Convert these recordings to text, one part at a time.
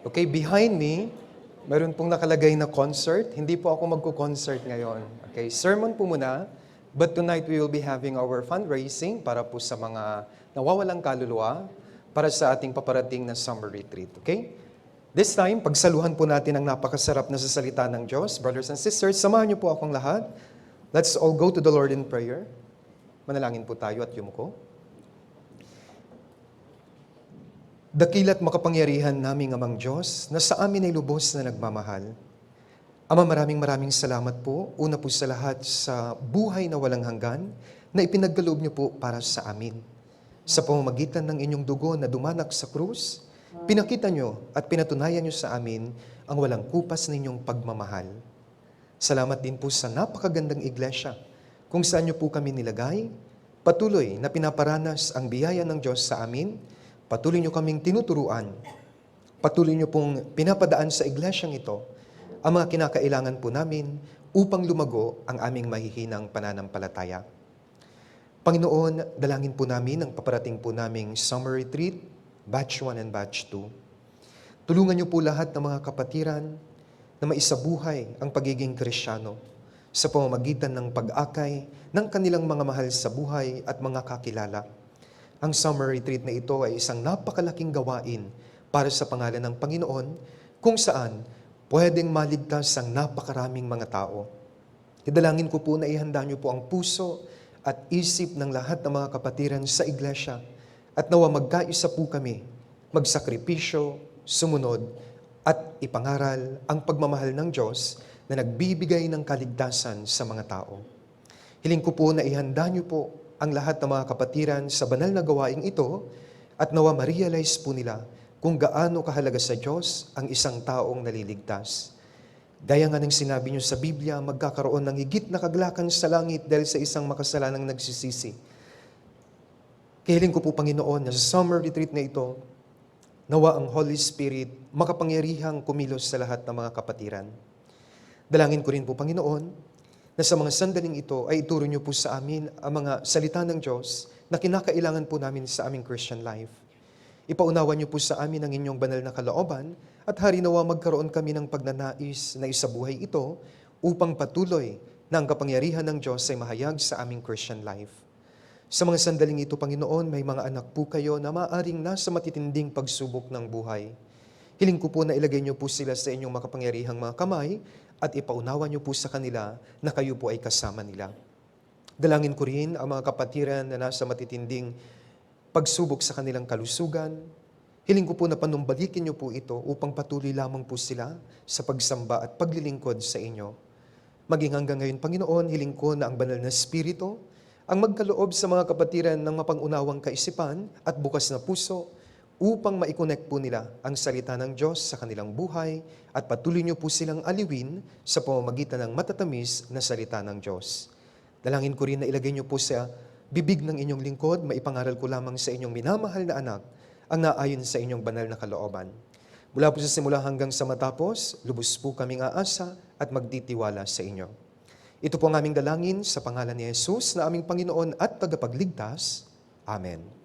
Okay, behind me, meron pong nakalagay na concert. Hindi po ako magko-concert ngayon. Okay, sermon po muna. But tonight we will be having our fundraising para po sa mga nawawalang kaluluwa para sa ating paparating na summer retreat. Okay? This time, pagsaluhan po natin ang napakasarap na sasalita ng Diyos. Brothers and sisters, samahan niyo po akong lahat. Let's all go to the Lord in prayer. Manalangin po tayo at yumuko. Dakila't makapangyarihan naming Amang Diyos na sa amin ay lubos na nagmamahal. Ama, maraming salamat po. Una po sa lahat sa buhay na walang hanggan na ipinagkaloob niyo po para sa amin. Sa pamamagitan ng inyong dugo na dumanak sa krus, pinakita niyo at pinatunayan niyo sa amin ang walang kupas ninyong pagmamahal. Salamat din po sa napakagandang iglesia kung saan niyo po kami nilagay. Patuloy na pinaparanas ang biyaya ng Diyos sa amin. Patuloy niyo kaming tinuturuan. Patuloy niyo pong pinapadaan sa iglesyang ito ang mga kinakailangan po namin upang lumago ang aming mahihinang pananampalataya. Panginoon, dalangin po namin ang paparating po naming summer retreat, batch 1 and batch 2. Tulungan niyo po lahat ng mga kapatiran na maisabuhay ang pagiging Kristyano sa pamamagitan ng pag-akay ng kanilang mga mahal sa buhay at mga kakilala. Ang summer retreat na ito ay isang napakalaking gawain para sa pangalan ng Panginoon kung saan pwedeng maligtas ang napakaraming mga tao. Idalangin ko po na ihanda niyo po ang puso at isip ng lahat ng mga kapatiran sa iglesia at nawa magkaisa po kami, magsakripisyo, sumunod at ipangaral ang pagmamahal ng Diyos na nagbibigay ng kaligtasan sa mga tao. Hiling ko po na ihanda niyo po ang lahat ng mga kapatiran sa banal na gawaing ito at nawa ma-realize po nila kung gaano kahalaga sa Diyos ang isang taong naliligtas. Gaya nga ng sinabi niyo sa Biblia, magkakaroon ng higit na kaglakan sa langit dahil sa isang makasalanang nagsisisi. Kahiling ko po, Panginoon, na sa summer retreat na ito, nawa ang Holy Spirit makapangyarihang kumilos sa lahat ng mga kapatiran. Dalangin ko rin po, Panginoon, na sa mga sandaling ito ay ituro niyo po sa amin ang mga salita ng Diyos na kinakailangan po namin sa aming Christian life. Ipaunawa niyo po sa amin ang inyong banal na kalooban at harinawa magkaroon kami ng pagnanais na isabuhay ito upang patuloy na ang kapangyarihan ng Diyos ay mahayag sa aming Christian life. Sa mga sandaling ito, Panginoon, may mga anak po kayo na maaring nasa matitinding pagsubok ng buhay. Hiling ko po na ilagay niyo po sila sa inyong makapangyarihang mga kamay at ipaunawa niyo po sa kanila na kayo po ay kasama nila. Dalangin ko rin ang mga kapatiran na nasa matitinding pagsubok sa kanilang kalusugan. Hiling ko po na panumbalikin niyo po ito upang patuloy lamang po sila sa pagsamba at paglilingkod sa inyo. Maging hanggang ngayon, Panginoon, hiling ko na ang banal na Espiritu ang magkaloob sa mga kapatiran ng mapangunawang kaisipan at bukas na puso upang maikonek po nila ang salita ng Diyos sa kanilang buhay at patuloy niyo po silang aliwin sa pamamagitan ng matatamis na salita ng Diyos. Dalangin ko rin na ilagay niyo po sa bibig ng inyong lingkod, maipangaral ko lamang sa inyong minamahal na anak ang naayon sa inyong banal na kalooban. Mula po sa simula hanggang sa matapos, lubos po kaming aasa at magtitiwala sa inyo. Ito po ang aming dalangin sa pangalan ni Jesus na aming Panginoon at tagapagligtas. Amen.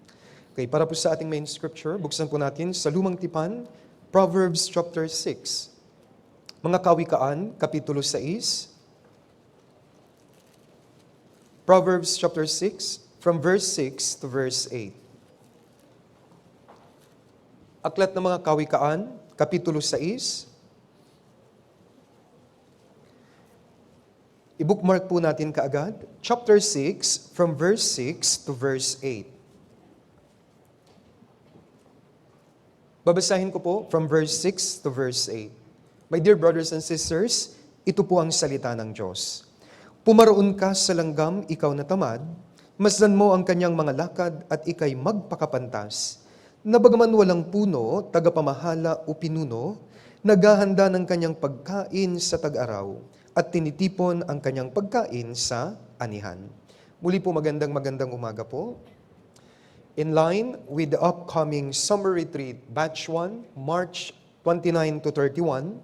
Okay, para po sa ating main scripture, buksan po natin sa Lumang Tipan, Proverbs chapter 6. Mga Kawikaan, Kapitulo 6. Proverbs chapter 6, from verse 6 to verse 8. Aklat ng mga Kawikaan, Kapitulo 6. I-bookmark po natin kaagad. Chapter 6, from verse 6 to verse 8. Babasahin ko po from verse 6 to verse 8. My dear brothers and sisters, ito po ang salita ng Diyos. Pumaroon ka sa langgam, ikaw na tamad, masdan mo ang kanyang mga lakad at ikay magpakapantas. Na bagaman walang puno, tagapamahala o pinuno, naghahanda ng kanyang pagkain sa tag-araw at tinitipon ang kanyang pagkain sa anihan. Muli po magandang umaga po. In line with the upcoming summer retreat, Batch 1, March 29 to 31,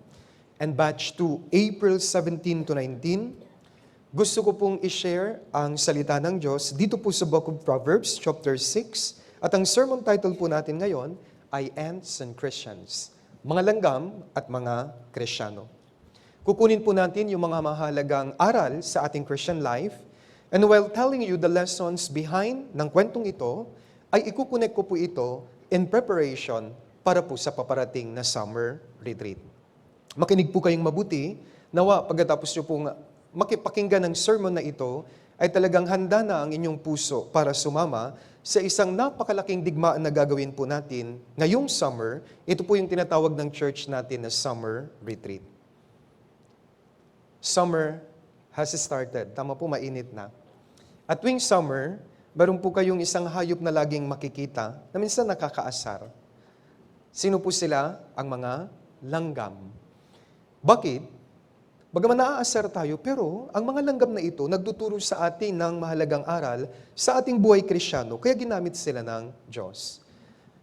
and Batch 2, April 17 to 19, gusto ko pong i-share ang salita ng Diyos dito po sa Book of Proverbs, chapter 6, at ang sermon title po natin ngayon ay Ants and Christians. mga langgam at mga Kristiyano. Kukunin po natin yung mga mahalagang aral sa ating Christian life, and while telling you the lessons behind ng kwentong ito, ay ikukunek ko po ito in preparation para po sa paparating na summer retreat. Makinig po kayong mabuti, nawa pagkatapos nyo pong makipakinggan ng sermon na ito, ay talagang handa na ang inyong puso para sumama sa isang napakalaking digmaan na gagawin po natin ngayong summer. Ito po yung tinatawag ng church natin na summer retreat. Summer has started. Tama po, mainit na. At tuwing summer, meron po kayong isang hayop na laging makikita na minsan nakakaasar. Sino po sila? Ang mga langgam. Bakit? Bagaman naaasar tayo, pero ang mga langgam na ito nagtuturo sa atin ng mahalagang aral sa ating buhay Kristiyano, kaya ginamit sila ng Diyos.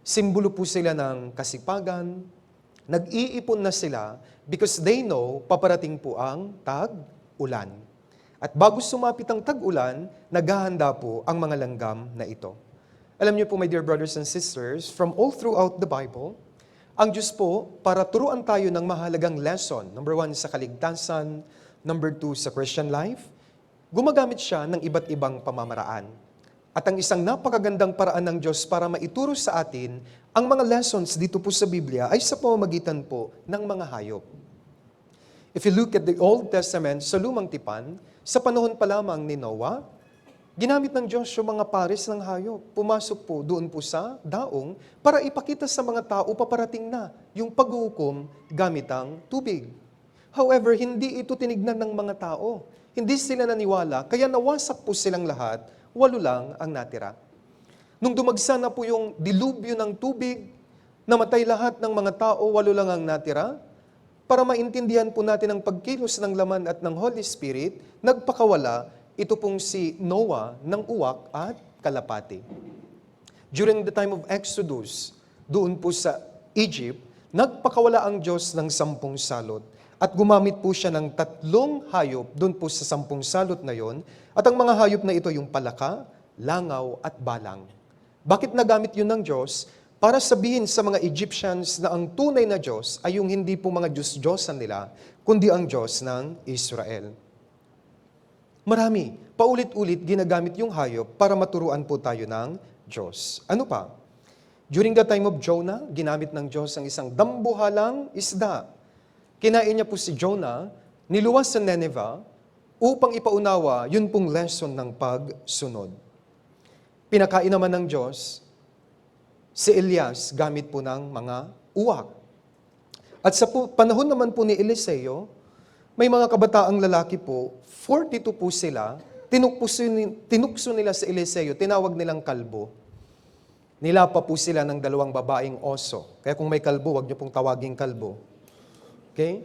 Simbolo po sila ng kasipagan, nag-iipon na sila because they know paparating po ang tag-ulan. At bago sumapit ang tag-ulan, naghahanda po ang mga langgam na ito. Alam niyo po, my dear brothers and sisters, from all throughout the Bible, ang Diyos po, para turuan tayo ng mahalagang lesson, number 1 sa kaligtasan, number 2 sa Christian life, gumagamit siya ng iba't ibang pamamaraan. At ang isang napakagandang paraan ng Diyos para maituro sa atin ang mga lessons dito po sa Biblia ay sa pamamagitan po ng mga hayop. If you look at the Old Testament sa Lumang Tipan, sa panahon pa lamang ni Noah, ginamit ng Diyos yung mga pares ng hayop. Pumasok po doon po sa daong para ipakita sa mga tao paparating na yung paghuhukom gamit ang tubig. However, hindi ito tinignan ng mga tao. Hindi sila naniwala, kaya nawasak po silang lahat, 8 lang ang natira. Nung dumagsa na po yung dilubyo ng tubig, namatay lahat ng mga tao, 8 lang ang natira. Para maintindihan po natin ang pagkilos ng laman at ng Holy Spirit, nagpakawala ito pong si Noah ng uwak at kalapati. During the time of Exodus, doon po sa Egypt, nagpakawala ang Diyos ng 10 salot at gumamit po siya ng 3 hayop doon po sa 10 salot na yon. At ang mga hayop na ito yung palaka, langaw at balang. Bakit nagamit yun ng Diyos? Para sabihin sa mga Egyptians na ang tunay na Diyos ay yung hindi po mga Diyos-Diyosan nila, kundi ang Diyos ng Israel. Marami, paulit-ulit ginagamit yung hayop para maturuan po tayo ng Diyos. Ano pa? During the time of Jonah, ginamit ng Diyos ang isang dambuhalang isda. Kinain niya po si Jonah, niluwas sa Nineveh, upang ipaunawa yun pong lesson ng pagsunod. Pinakain naman ng Diyos si Elias gamit po ng mga uwak. At sa panahon naman po ni Eliseo, may mga kabataang lalaki po, 42 po sila, tinukso nila sa Eliseo, tinawag nilang kalbo. Nilapa po sila ng 2 babaeng oso. Kaya kung may kalbo, wag niyo pong tawaging kalbo. Okay?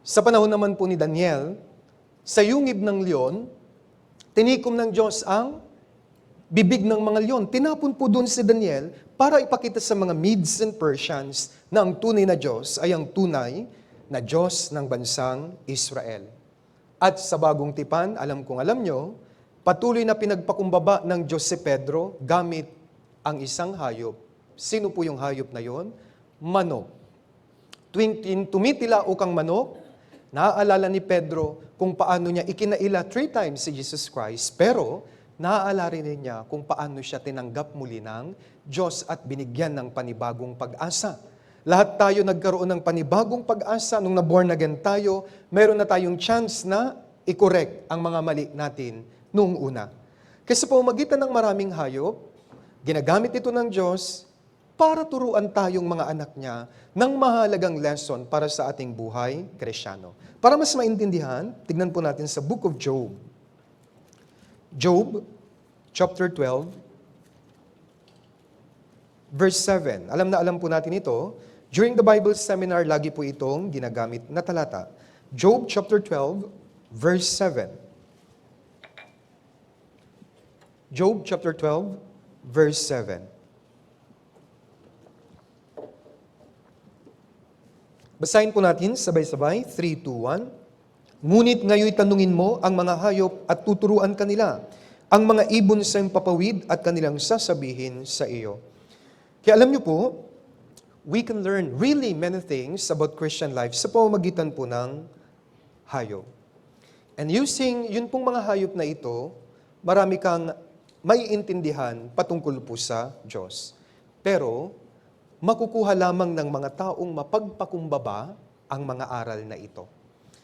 Sa panahon naman po ni Daniel, sa yungib ng leon, tinikom ng Diyos ang bibig ng mga leon. Tinapon po doon si Daniel para ipakita sa mga Medes and Persians na ang tunay na Diyos ay ang tunay na Diyos ng bansang Israel. At sa bagong tipan, alam nyo, patuloy na pinagpakumbaba ng Diyos si Pedro gamit ang isang hayop. Sino po yung hayop na yon? Manok. Tuwing tumitila ukang manok, naaalala ni Pedro kung paano niya ikinaila 3 times si Jesus Christ, pero naaalala rin niya kung paano siya tinanggap muli ng Diyos at binigyan ng panibagong pag-asa. Lahat tayo nagkaroon ng panibagong pag-asa nung na-born again tayo, meron na tayong chance na i-correct ang mga mali natin noong una. Kasi sa pamamagitan ng maraming hayop, ginagamit ito ng Diyos para turuan tayong mga anak niya ng mahalagang lesson para sa ating buhay Kristiyano. Para mas maintindihan, tignan po natin sa Book of Job. Job, chapter 12, verse 7. Alam po natin ito. During the Bible seminar, lagi po itong ginagamit na talata. Job chapter 12, verse 7. Job chapter 12, verse 7. Basahin po natin sabay-sabay, 3, 2, 1. Ngunit ngayoy tanungin mo ang mga hayop at tuturuan kanila, ang mga ibon sa iyong papawid at kanilang sasabihin sa iyo. Kaya alam niyo po, we can learn really many things about Christian life sa pamamagitan po ng hayop. And using yun pong mga hayop na ito, marami kang maiintindihan patungkol po sa Diyos. Pero, makukuha lamang ng mga taong mapagpakumbaba ang mga aral na ito.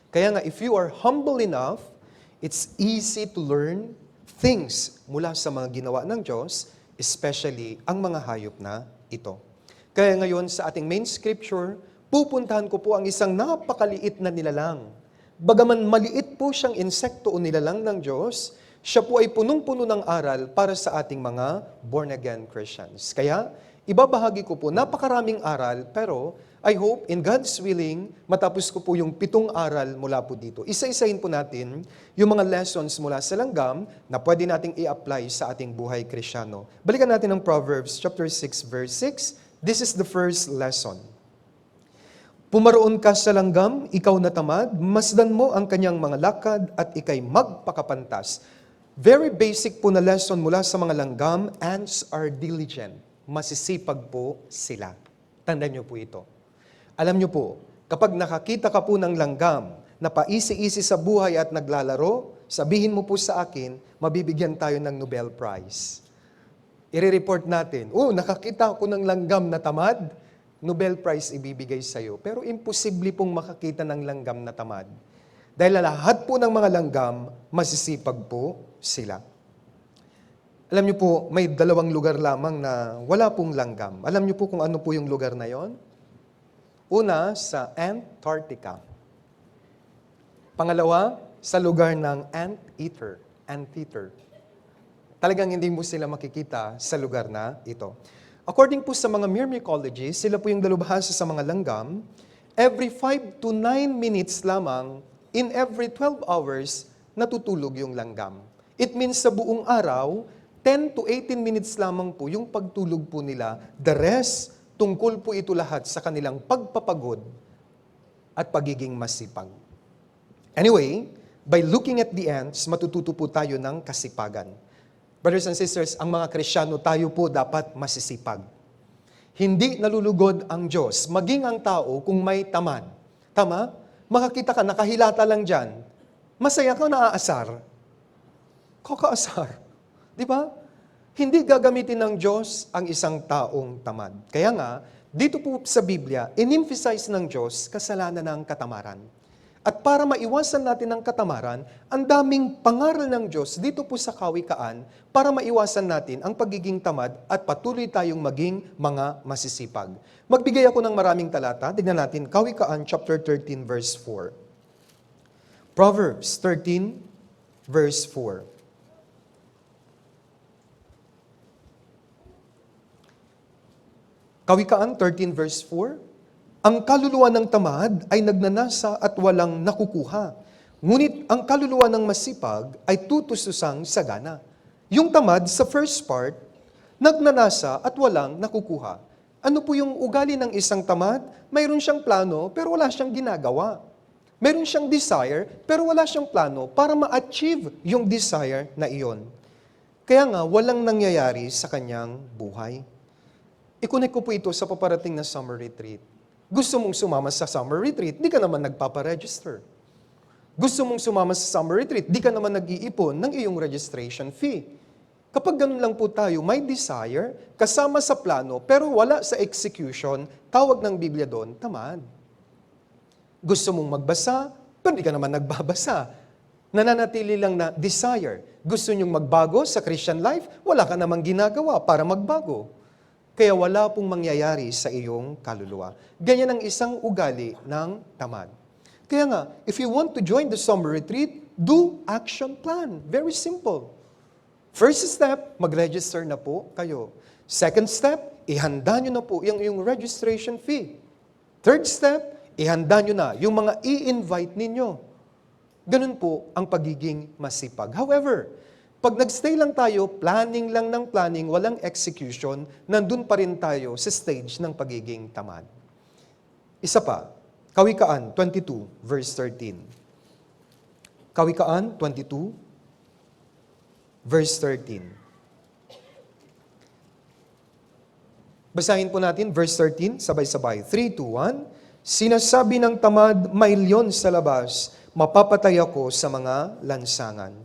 Kaya nga, if you are humble enough, it's easy to learn things mula sa mga ginawa ng Diyos, especially ang mga hayop na ito. Kaya ngayon sa ating main scripture, pupuntahan ko po ang isang napakaliit na nilalang. Bagaman maliit po siyang insekto o nilalang ng Diyos, siya po ay punong-puno ng aral para sa ating mga born-again Christians. Kaya, ibabahagi ko po napakaraming aral, pero I hope, in God's willing, matapos ko po yung 7 aral mula po dito. Isa-isahin po natin yung mga lessons mula sa langgam na pwede nating i-apply sa ating buhay Kristyano. Balikan natin ang Proverbs chapter 6, verse 6. This is the first lesson. Pumaroon ka sa langgam, ikaw na tamad, masdan mo ang kanyang mga lakad at ikay magpakapantas. Very basic po na lesson mula sa mga langgam, ants are diligent. Masisipag po sila. Tandaan niyo po ito. Alam niyo po, kapag nakakita ka po ng langgam na paisi-isi sa buhay at naglalaro, sabihin mo po sa akin, mabibigyan tayo ng Nobel Prize. I-report natin, nakakita ko ng langgam na tamad, Nobel Prize ibibigay sa iyo. Pero imposible pong makakita ng langgam na tamad. Dahil lahat po ng mga langgam, masisipag po sila. Alam niyo po, may 2 lugar lamang na wala pong langgam. Alam niyo po kung ano po yung lugar na yon? Una, sa Antarctica. Pangalawa, sa lugar ng anteater. Talagang hindi mo sila makikita sa lugar na ito. According po sa mga myrmecologists, sila po yung dalubhasa sa mga langgam, every 5 to 9 minutes lamang, in every 12 hours, natutulog yung langgam. It means sa buong araw, 10 to 18 minutes lamang po yung pagtulog po nila. The rest, tungkol po ito lahat sa kanilang pagpapagod at pagiging masipag. Anyway, by looking at the ants, matututo po tayo ng kasipagan. Brothers and sisters, ang mga Kristiyano, tayo po dapat masisipag. Hindi nalulugod ang Diyos, maging ang tao kung may tamad. Tama? Makakita ka, nakahilata lang dyan. Masaya ka, naaasar. Kakaasar. Di ba? Hindi gagamitin ng Diyos ang isang taong tamad. Kaya nga, dito po sa Biblia, in-emphasize ng Diyos kasalanan ng katamaran. At para maiwasan natin ang katamaran, ang daming pangaral ng Diyos dito po sa Kawikaan para maiwasan natin ang pagiging tamad at patuloy tayong maging mga masisipag. Magbigay ako ng maraming talata. Tignan natin, Kawikaan chapter 13 verse 4. Proverbs 13 verse 4. Kawikaan 13 verse 4. Ang kaluluwa ng tamad ay nagnanasa at walang nakukuha. Ngunit ang kaluluwa ng masipag ay tutustusang sagana. Yung tamad sa first part, nagnanasa at walang nakukuha. Ano po yung ugali ng isang tamad? Mayroon siyang plano pero wala siyang ginagawa. Mayroon siyang desire pero wala siyang plano para ma-achieve yung desire na iyon. Kaya nga, walang nangyayari sa kanyang buhay. I-connect ko po ito sa paparating na summer retreat. Gusto mong sumama sa summer retreat, di ka naman nagpaparegister. Gusto mong sumama sa summer retreat, di ka naman nag-iipon ng iyong registration fee. Kapag ganun lang po tayo, may desire, kasama sa plano, pero wala sa execution, tawag ng Biblia doon, tamad. Gusto mong magbasa, pero di ka naman nagbabasa. Nananatili lang na desire. Gusto nyong magbago sa Christian life, wala ka namang ginagawa para magbago. Kaya wala pong mangyayari sa iyong kaluluwa. Ganyan ang isang ugali ng tamad. Kaya nga, if you want to join the summer retreat, do action plan. Very simple. First step, mag-register na po kayo. Second step, ihanda nyo na po yung registration fee. Third step, ihanda nyo na yung mga i-invite ninyo. Ganun po ang pagiging masipag. However, pag nagstay lang tayo, planning lang ng planning, walang execution, nandun pa rin tayo sa stage ng pagiging tamad. Isa pa, Kawikaan 22, verse 13. Kawikaan 22, verse 13. Basahin po natin, verse 13, sabay-sabay. 3, 2, 1. Sinasabi ng tamad, may leon sa labas, mapapatay ako sa mga lansangan.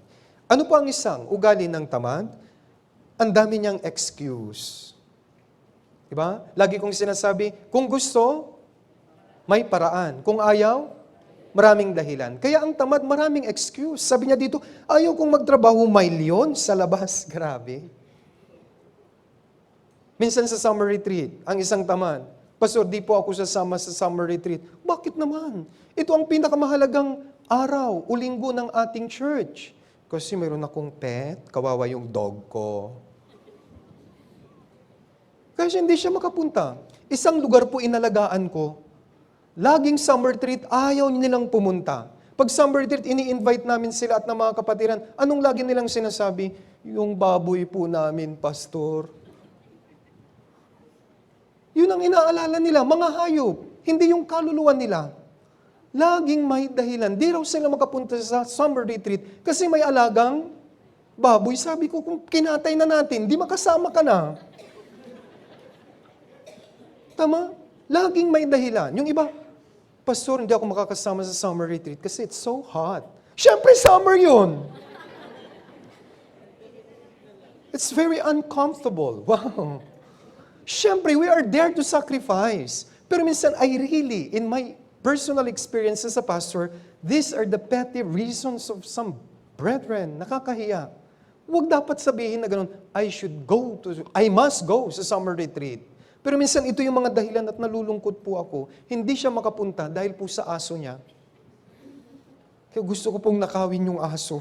Ano po ang isang ugali ng tamad? Ang dami niyang excuse. Diba? Lagi kong sinasabi, kung gusto, may paraan. Kung ayaw, maraming dahilan. Kaya ang tamad, maraming excuse. Sabi niya dito, ayaw kong magtrabaho, may leon sa labas. Grabe. Minsan sa summer retreat, ang isang tamad, Pastor, di po ako sasama sa summer retreat. Bakit naman? Ito ang pinakamahalagang araw o linggo ng ating church. Kasi mayroon akong pet, kawawa yung dog ko. Kasi hindi siya makapunta. Isang lugar po inalagaan ko. Laging summer retreat, ayaw nilang pumunta. Pag summer retreat, ini-invite namin sila at ng mga kapatiran. Anong lagi nilang sinasabi? Yung baboy po namin, Pastor. Yun ang inaalala nila, mga hayop, hindi yung kaluluwa nila. Laging may dahilan. Di raw sila makapunta sa summer retreat kasi may alagang baboy. Sabi ko, kung kinatay na natin, di makasama ka na. Tama? Laging may dahilan. Yung iba, Pastor, hindi ako makakasama sa summer retreat kasi it's so hot. Siyempre, summer yun. It's very uncomfortable. Wow. Siyempre, we are there to sacrifice. Pero minsan, in my personal experience as a pastor, these are the petty reasons of some brethren. Nakakahiya. Huwag dapat sabihin na gano'n, I must go sa summer retreat. Pero minsan, ito yung mga dahilan at nalulungkot po ako. Hindi siya makapunta dahil po sa aso niya. Kaya gusto ko pong nakawin yung aso.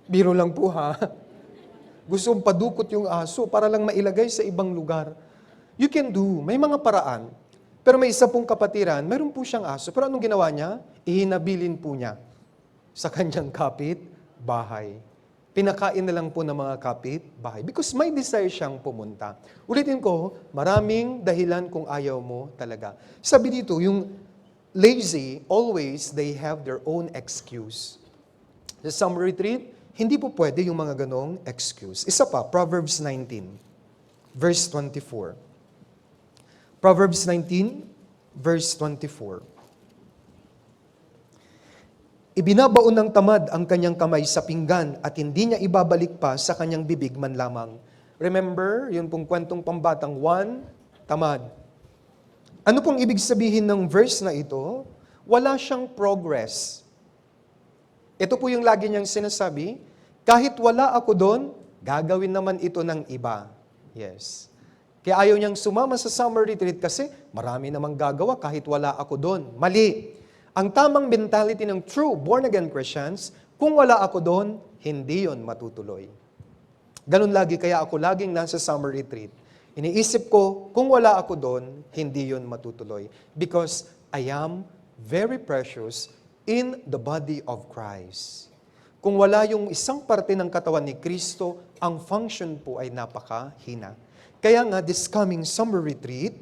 Biro lang po ha. Gusto kong padukot yung aso para lang mailagay sa ibang lugar. You can do. May mga paraan. Pero may isa pong kapatiran, mayroon po siyang aso. Pero anong ginawa niya? Ihinabilin po niya sa kanyang kapit bahay. Pinakain na lang po ng mga kapit bahay. Because may desire siyang pumunta. Ulitin ko, maraming dahilan kung ayaw mo talaga. Sabi dito, yung lazy, always they have their own excuse. Sa summer retreat, hindi po pwede yung mga ganong excuse. Isa pa, Proverbs 19, verse 24. Proverbs 19, verse 24. Ibinabaon ng tamad ang kanyang kamay sa pinggan at hindi niya ibabalik pa sa kanyang bibig man lamang. Remember, yun pong kwentong pambatang 1, tamad. Ano pong ibig sabihin ng verse na ito? Wala siyang progress. Ito po yung lagi niyang sinasabi, kahit wala ako doon, gagawin naman ito ng iba. Yes. Kaya ayaw niyang sumama sa summer retreat kasi marami namang gagawa kahit wala ako doon. Mali. Ang tamang mentality ng true born-again Christians, kung wala ako doon, hindi yon matutuloy. Ganun lagi, kaya ako laging nasa summer retreat. Iniisip ko, kung wala ako doon, hindi yon matutuloy. Because I am very precious in the body of Christ. Kung wala yung isang parte ng katawan ni Kristo, ang function po ay napakahina. Kaya nga, this coming summer retreat,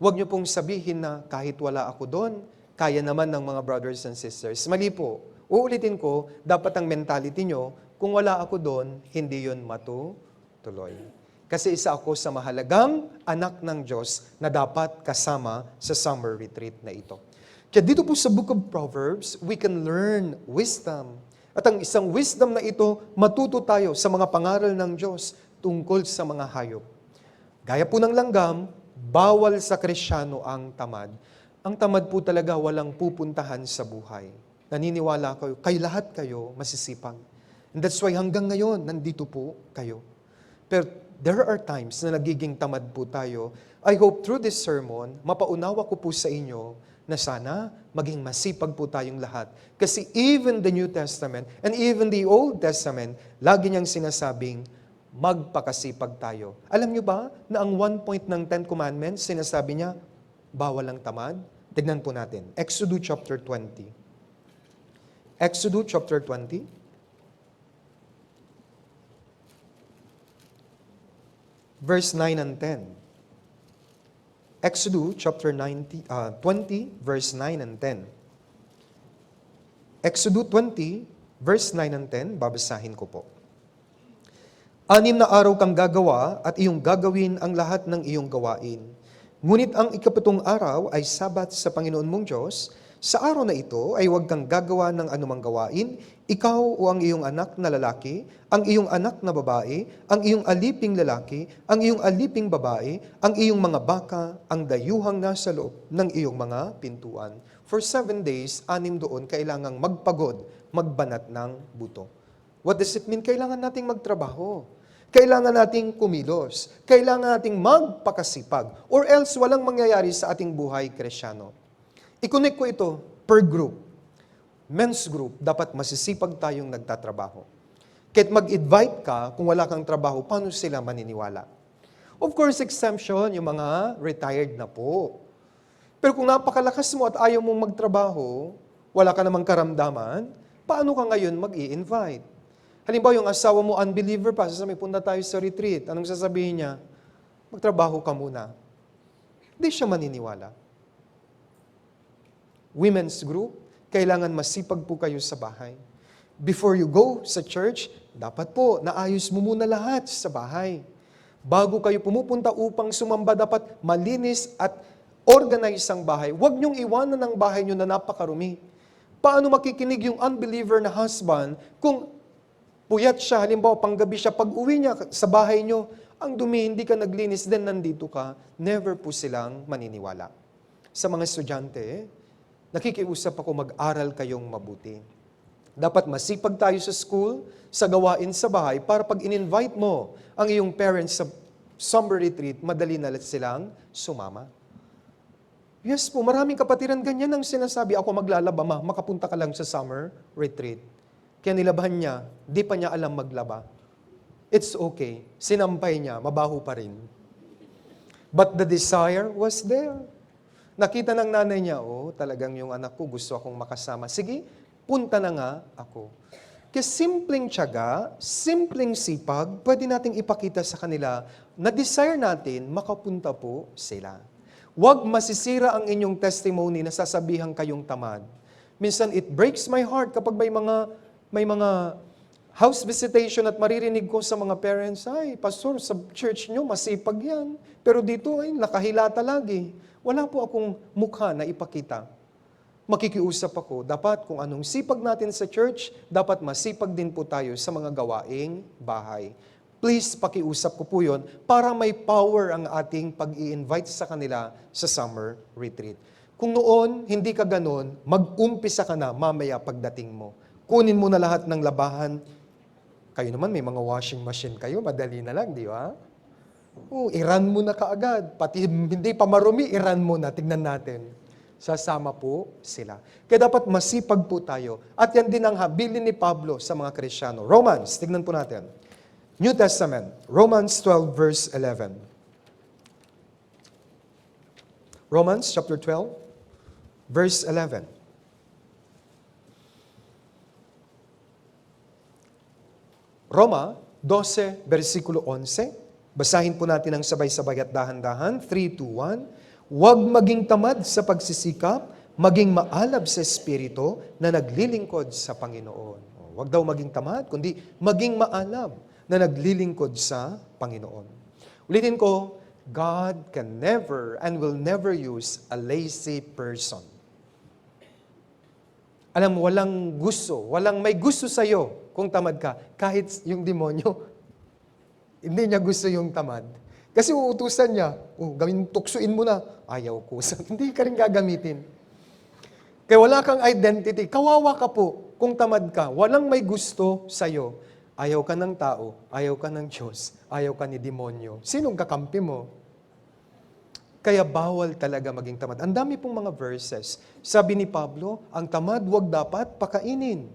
huwag niyo pong sabihin na kahit wala ako doon, kaya naman ng mga brothers and sisters. Mali po. Uulitin ko, dapat ang mentality nyo, kung wala ako doon, hindi yun matutuloy. Kasi isa ako sa mahalagang anak ng Diyos na dapat kasama sa summer retreat na ito. Kaya dito po sa Book of Proverbs, we can learn wisdom. At ang isang wisdom na ito, matuto tayo sa mga pangaral ng Diyos tungkol sa mga hayop. Gaya po ng langgam, bawal sa Kristyano ang tamad. Ang tamad po talaga walang pupuntahan sa buhay. Naniniwala kayo, lahat kayo masisipag. And that's why hanggang ngayon, nandito po kayo. Pero there are times na nagiging tamad po tayo. I hope through this sermon, mapaunawa ko po sa inyo na sana maging masipag po tayong lahat. Kasi even the New Testament and even the Old Testament, lagi niyang sinasabing, magpakasipag tayo. Alam niyo ba na ang one point ng Ten Commandments, sinasabi niya, bawal ang tamad? Tignan po natin. Exodus chapter 20. Exodus chapter 20. Verse 9 and 10. Exodus chapter 20, verse 9 and 10. Exodus 20, verse 9 and 10, babasahin ko po. 6 na araw kang gagawa at iyong gagawin ang lahat ng iyong gawain. Ngunit ang 7 araw ay Sabat sa Panginoon mong Diyos. Sa araw na ito ay huwag kang gagawa ng anumang gawain, ikaw o ang iyong anak na lalaki, ang iyong anak na babae, ang iyong aliping lalaki, ang iyong aliping babae, ang iyong mga baka, ang dayuhang nasa loob ng iyong mga pintuan. For 7 days, 6 doon, kailangang magpagod, magbanat ng buto. What does it mean? Kailangan nating magtrabaho. Kailangan nating kumilos. Kailangan nating magpakasipag. Or else, walang mangyayari sa ating buhay Kristyano. I-connect ko ito per group. Men's group, dapat masisipag tayong nagtatrabaho. Kahit mag-invite ka, kung wala kang trabaho, paano sila maniniwala? Of course, exemption, yung mga retired na po. Pero kung napakalakas mo at ayaw mong magtrabaho, wala ka namang karamdaman, paano ka ngayon mag-i-invite? Halimbawa, yung asawa mo unbeliever pa, sasabihin, punta tayo sa retreat. Anong sasabihin niya? Magtrabaho ka muna. Hindi siya maniniwala. Women's group, kailangan masipag po kayo sa bahay. Before you go sa church, dapat po naayos mo muna lahat sa bahay. Bago kayo pumupunta upang sumamba, dapat malinis at organize ang bahay. Huwag niyong iwanan ang bahay niyo na napakarumi. Paano makikinig yung unbeliever na husband kung puyat siya, halimbawa panggabi siya, pag uwi niya sa bahay niyo, ang dumi, hindi ka naglinis, then nandito ka, never po silang maniniwala. Sa mga estudyante, nakikiusap ako, mag-aral kayong mabuti. Dapat masipag tayo sa school, sa gawain sa bahay, para pag in-invite mo ang iyong parents sa summer retreat, madali na silang sumama. Yes po, maraming kapatiran ganyan ang sinasabi, ako maglalaba ma, makapunta ka lang sa summer retreat. Kaya nilabahan niya, di pa niya alam maglaba. It's okay, sinampay niya, mabaho pa rin. But the desire was there. Nakita ng nanay niya, talagang yung anak ko gusto akong makasama. Sige, punta na nga ako. Kaya simpleng tiyaga, simpleng sipag, pwede nating ipakita sa kanila na desire natin, makapunta po sila. Huwag masisira ang inyong testimony na sasabihan kayong tamad. Minsan, it breaks my heart kapag may mga house visitation at maririnig ko sa mga parents, ay, pastor, sa church nyo, masipag yan. Pero dito, ay, nakahilata lagi. Wala po akong mukha na ipakita. Makikiusap ako, dapat kung anong sipag natin sa church, dapat masipag din po tayo sa mga gawaing bahay. Please, pakiusap ko po yun para may power ang ating pag-i-invite sa kanila sa summer retreat. Kung noon, hindi ka ganon, mag-umpisa ka na mamaya pagdating mo. Kunin mo na lahat ng labahan. Kayo naman, may mga washing machine kayo, madali na lang, di ba? I-run mo na kaagad. Pati hindi pa marumi, i-run mo na. Tignan natin. Sasama po sila. Kaya dapat masipag po tayo. At yan din ang habilin ni Pablo sa mga Kristyano. Romans, tignan po natin. New Testament, Romans 12 verse 11. Romans chapter 12, verse 11. Roma 12, versikulo 11. Basahin po natin ang sabay-sabay at dahan-dahan. 3, 2, 1. Huwag maging tamad sa pagsisikap, maging maalab sa espiritu na naglilingkod sa Panginoon. Huwag daw maging tamad, kundi maging maalab na naglilingkod sa Panginoon. Ulitin ko, God can never and will never use a lazy person. Alam mo, walang may gusto sa'yo kung tamad ka, kahit yung demonyo, hindi niya gusto yung tamad. Kasi uutusan niya, tuksuin mo na, ayaw ko. Hindi ka rin gagamitin. Kaya wala kang identity, kawawa ka po kung tamad ka. Walang may gusto sa'yo. Ayaw ka ng tao, ayaw ka ng Diyos, ayaw ka ni demonyo. Sinong kakampi mo? Kaya bawal talaga maging tamad. Ang dami pong mga verses. Sabi ni Pablo, ang tamad wag dapat pakainin.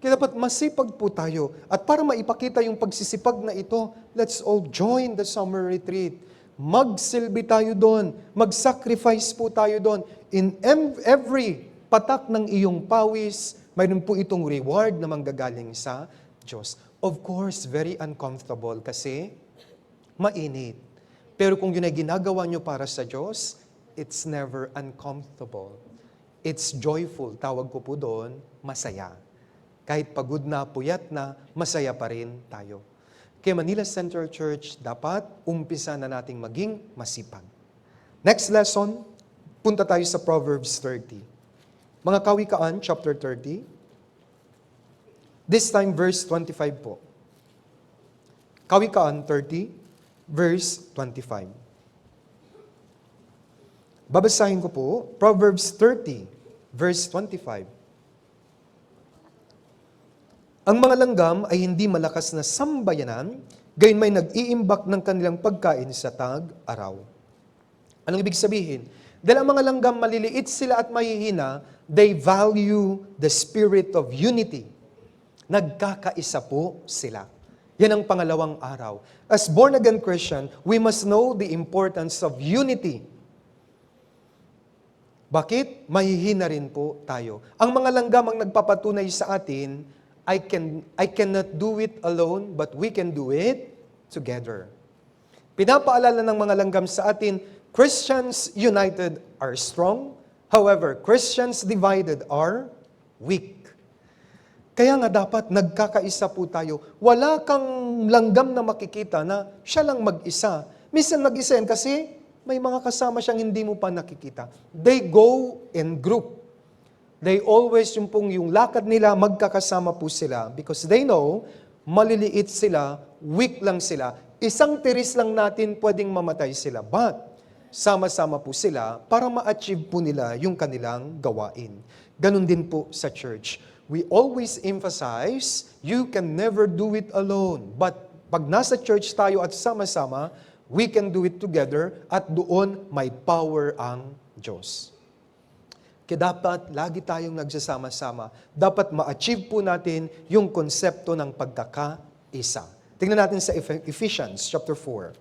Kaya dapat masipag po tayo. At para maipakita yung pagsisipag na ito, let's all join the summer retreat. Magsilbi tayo doon. Mag-sacrifice po tayo doon. In every patak ng iyong pawis, mayroon po itong reward na manggagaling sa Diyos. Of course, very uncomfortable kasi mainit. Pero kung yun ay ginagawa nyo para sa Diyos, it's never uncomfortable. It's joyful. Tawag ko po doon, masaya. Kahit pagod na, puyat na, masaya pa rin tayo. Kaya Manila Central Church, dapat umpisa na nating maging masipag. Next lesson, punta tayo sa Proverbs 30. Mga Kawikaan, chapter 30. This time, verse 25 po. Kawikaan 30, verse 25. Babasahin ko po, Proverbs 30, verse 25. Ang mga langgam ay hindi malakas na sambayanan, gayon may nag-iimbak ng kanilang pagkain sa tag-araw. Anong ibig sabihin? Dahil ang mga langgam maliliit sila at mahihina, they value the spirit of unity. Nagkakaisa po sila. Yan ang pangalawang araw. As born-again Christian, we must know the importance of unity. Bakit? Mahihina rin po tayo. Ang mga langgam ang nagpapatunay sa atin, I cannot do it alone, but we can do it together. Pinapaalala ng mga langgam sa atin, Christians united are strong, however, Christians divided are weak. Kaya nga dapat nagkakaisa po tayo. Wala kang langgam na makikita na siya lang mag-isa. Minsan mag-isa yan kasi may mga kasama siyang hindi mo pa nakikita. They go in group. They always, yung lakad nila, magkakasama po sila because they know, maliliit sila, weak lang sila. Isang tiris lang natin pwedeng mamatay sila. But, sama-sama po sila para ma-achieve po nila yung kanilang gawain. Ganon din po sa church. We always emphasize, you can never do it alone. But, pag nasa church tayo at sama-sama, we can do it together at doon may power ang Diyos. Kaya dapat lagi tayong nagsasama-sama. Dapat ma-achieve po natin yung konsepto ng pagkakaisa. Tingnan natin sa Ephesians chapter 4.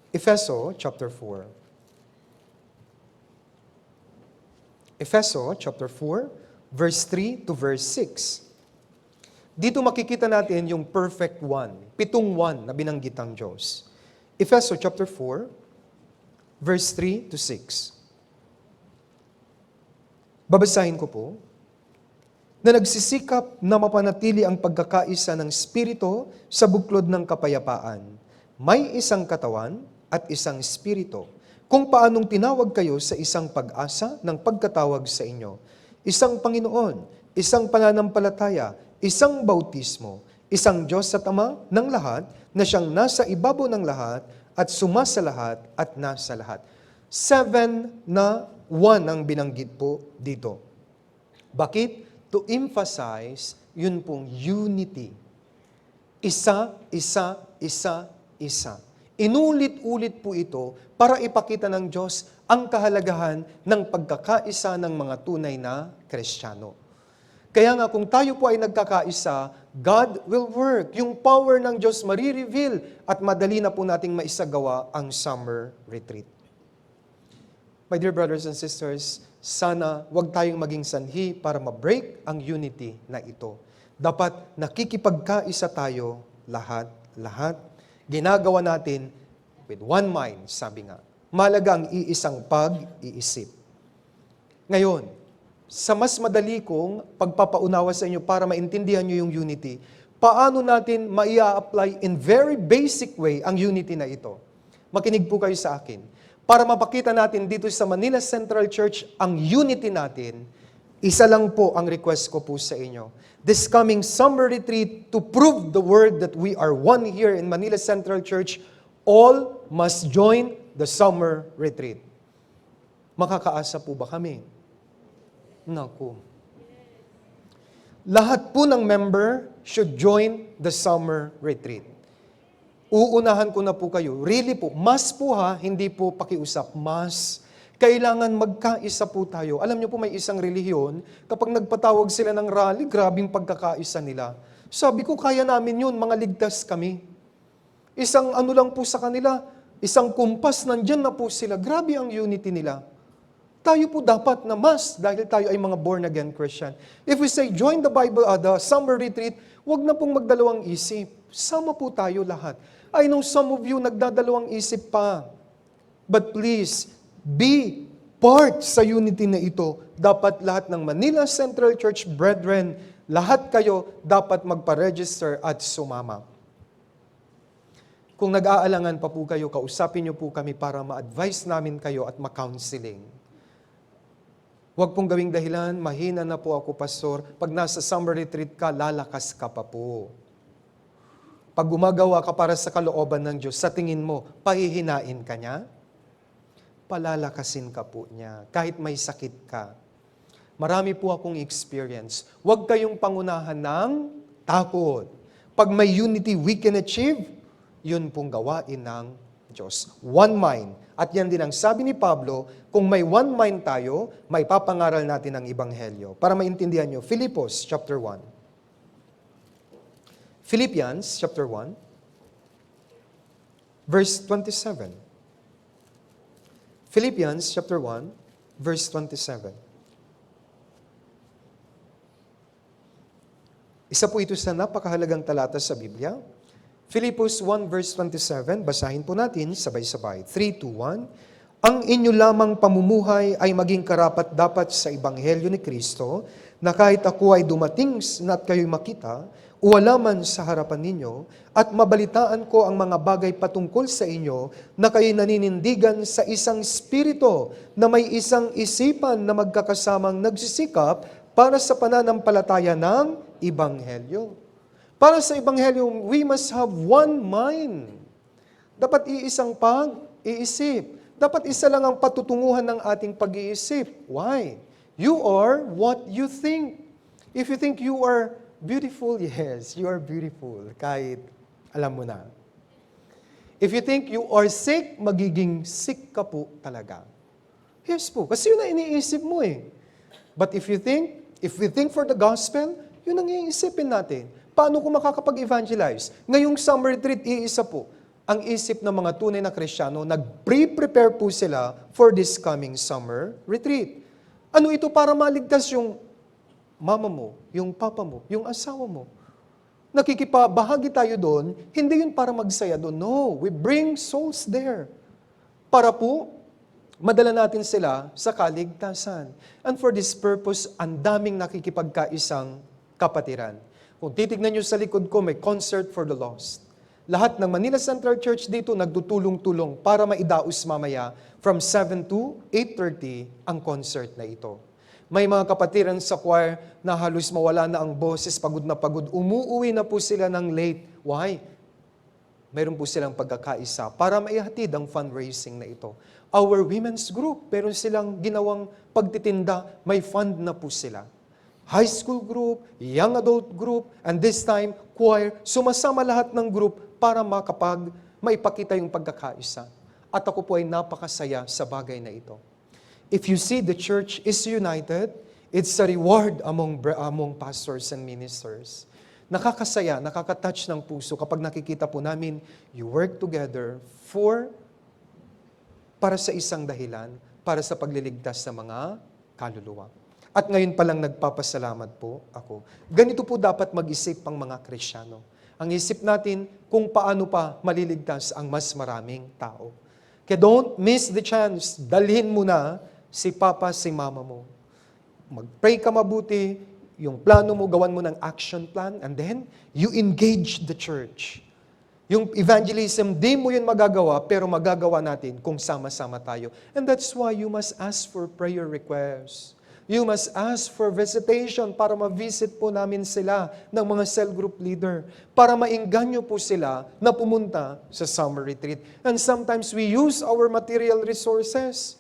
Efeso chapter 4. Efeso chapter 4, verse 3 to verse 6. Dito makikita natin yung perfect one, 7 one na binanggit ang Diyos. Efeso chapter 4, verse 3 to 6. Babasahin ko po, na nagsisikap na mapanatili ang pagkakaisa ng Espiritu sa buklod ng kapayapaan. May isang katawan at isang Espiritu. Kung paanong tinawag kayo sa isang pag-asa ng pagkatawag sa inyo. Isang Panginoon, isang pananampalataya, isang bautismo, isang Diyos at Ama ng lahat na siyang nasa ibabaw ng lahat at sumasa lahat at nasa lahat. 7 na 1 ang binanggit po dito. Bakit? To emphasize, yun pong unity. Isa, isa, isa, isa. Inulit-ulit po ito para ipakita ng Diyos ang kahalagahan ng pagkakaisa ng mga tunay na Kristiyano. Kaya nga kung tayo po ay nagkakaisa, God will work. Yung power ng Diyos marireveal at madali na po nating maisagawa ang summer retreat. My dear brothers and sisters, sana wag tayong maging sanhi para ma-break ang unity na ito. Dapat nakikipagkaisa tayo lahat. Ginagawa natin with one mind, sabi nga. Mahalaga ang iisang pag-iisip. Ngayon, sa mas madali kong pagpapaunawa sa inyo para maintindihan nyo yung unity, paano natin maia-apply in very basic way ang unity na ito? Makinig po kayo sa akin. Para mapakita natin dito sa Manila Central Church ang unity natin, isa lang po ang request ko po sa inyo. This coming summer retreat, to prove the word that we are one here in Manila Central Church, all must join the summer retreat. Makakaasa po ba kami? Naku. Lahat po ng member should join the summer retreat. Uunahan ko na po kayo. Really po, mas po ha, hindi po pakiusap, mas. Kailangan magkaisa po tayo. Alam niyo po may isang relihiyon, kapag nagpatawag sila ng rally, grabing pagkakaisa nila. Sabi ko, kaya namin yun, mga ligtas kami. Isang ano lang po sa kanila, isang kumpas, nandyan na po sila. Grabe ang unity nila. Tayo po dapat na mas, dahil tayo ay mga born-again Christian. If we say, join the Bible, the summer retreat, wag na pong magdalawang isip. Sama po tayo lahat. I know some of you nagdadalawang isip pa. But please, be part sa unity na ito. Dapat lahat ng Manila Central Church brethren, lahat kayo dapat magpa-register at sumama. Kung nag-aalangan pa po kayo, kausapin niyo po kami para ma-advise namin kayo at ma-counseling. Huwag pong gawing dahilan, mahina na po ako, Pastor. Pag nasa summer retreat ka, lalakas ka pa po. Pag gumagawa ka para sa kalooban ng Diyos, sa tingin mo, pahihinain ka niya? Palalakasin ka po niya, kahit may sakit ka. Marami po akong experience. Huwag kayong pangunahan ng takot. Pag may unity we can achieve, yun pong gawain ng Diyos. One mind. At yan din ang sabi ni Pablo, kung may one mind tayo, may papangaral natin ang Ebanghelyo. Para maintindihan nyo, Philippians chapter 1. Philippians chapter 1, verse 27. Philippians chapter 1, verse 27. Isa po ito sa napakahalagang talata sa Biblia. Philippians 1 verse 27, basahin po natin sabay-sabay. 3, 2, 1. Ang inyo lamang pamumuhay ay maging karapat-dapat sa Ebanghelyo ni Kristo, na kahit ako ay dumating na at kayo'y makita, o wala man sa harapan ninyo, at mabalitaan ko ang mga bagay patungkol sa inyo, na kayo'y naninindigan sa isang spirito, na may isang isipan na magkakasamang nagsisikap para sa pananampalataya ng Ebanghelyo. Para sa Ebanghelyo, we must have one mind. Dapat iisang pag-iisip. Dapat isa lang ang patutunguhan ng ating pag-iisip. Why? You are what you think. If you think you are beautiful, yes, you are beautiful. Kahit alam mo na. If you think you are sick, magiging sick ka po talaga. Yes po, kasi yun na iniisip mo eh. But if we think for the gospel, yun ang iisipin natin. Paano ko makakapag-evangelize? Ngayong summer retreat, iisa po. Ang isip ng mga tunay na Kristiyano, nag-prepare po sila for this coming summer retreat. Ano ito? Para maligtas yung mama mo, yung papa mo, yung asawa mo. Nakikipabahagi tayo doon, hindi yun para magsaya doon. No, we bring souls there. Para po, madala natin sila sa kaligtasan. And for this purpose, ang daming nakikipagkaisang kapatiran. Kung titignan nyo sa likod ko, may concert for the lost. Lahat ng Manila Central Church dito nagtutulong-tulong para maidaos mamaya from 7 to 8:30 ang concert na ito. May mga kapatiran sa choir na halos mawala na ang boses, pagod na pagod. Umuuwi na po sila ng late. Why? Mayroon po silang pagkakaisa para maihatid ang fundraising na ito. Our women's group, meron silang ginawang pagtitinda, may fund na po sila. High school group, young adult group, and this time, choir, sumasama lahat ng group para maipakita yung pagkakaisa. At ako po ay napakasaya sa bagay na ito. If you see the church is united, it's a reward among pastors and ministers. Nakakasaya, nakakatouch ng puso kapag nakikita po namin, you work together para sa isang dahilan, para sa pagliligtas sa mga kaluluwa. At ngayon pa lang nagpapasalamat po ako. Ganito po dapat mag-isip ang mga Kristiyano. Ang isip natin kung paano pa maliligtas ang mas maraming tao. Kaya don't miss the chance. Dalhin mo na si Papa, si Mama mo. Mag-pray ka mabuti, yung plano mo, gawan mo ng action plan, and then you engage the church. Yung evangelism, di mo yun magagawa, pero magagawa natin kung sama-sama tayo. And that's why you must ask for prayer requests. You must ask for visitation para ma-visit po namin sila ng mga cell group leader, para maingganyo po sila na pumunta sa summer retreat. And sometimes we use our material resources.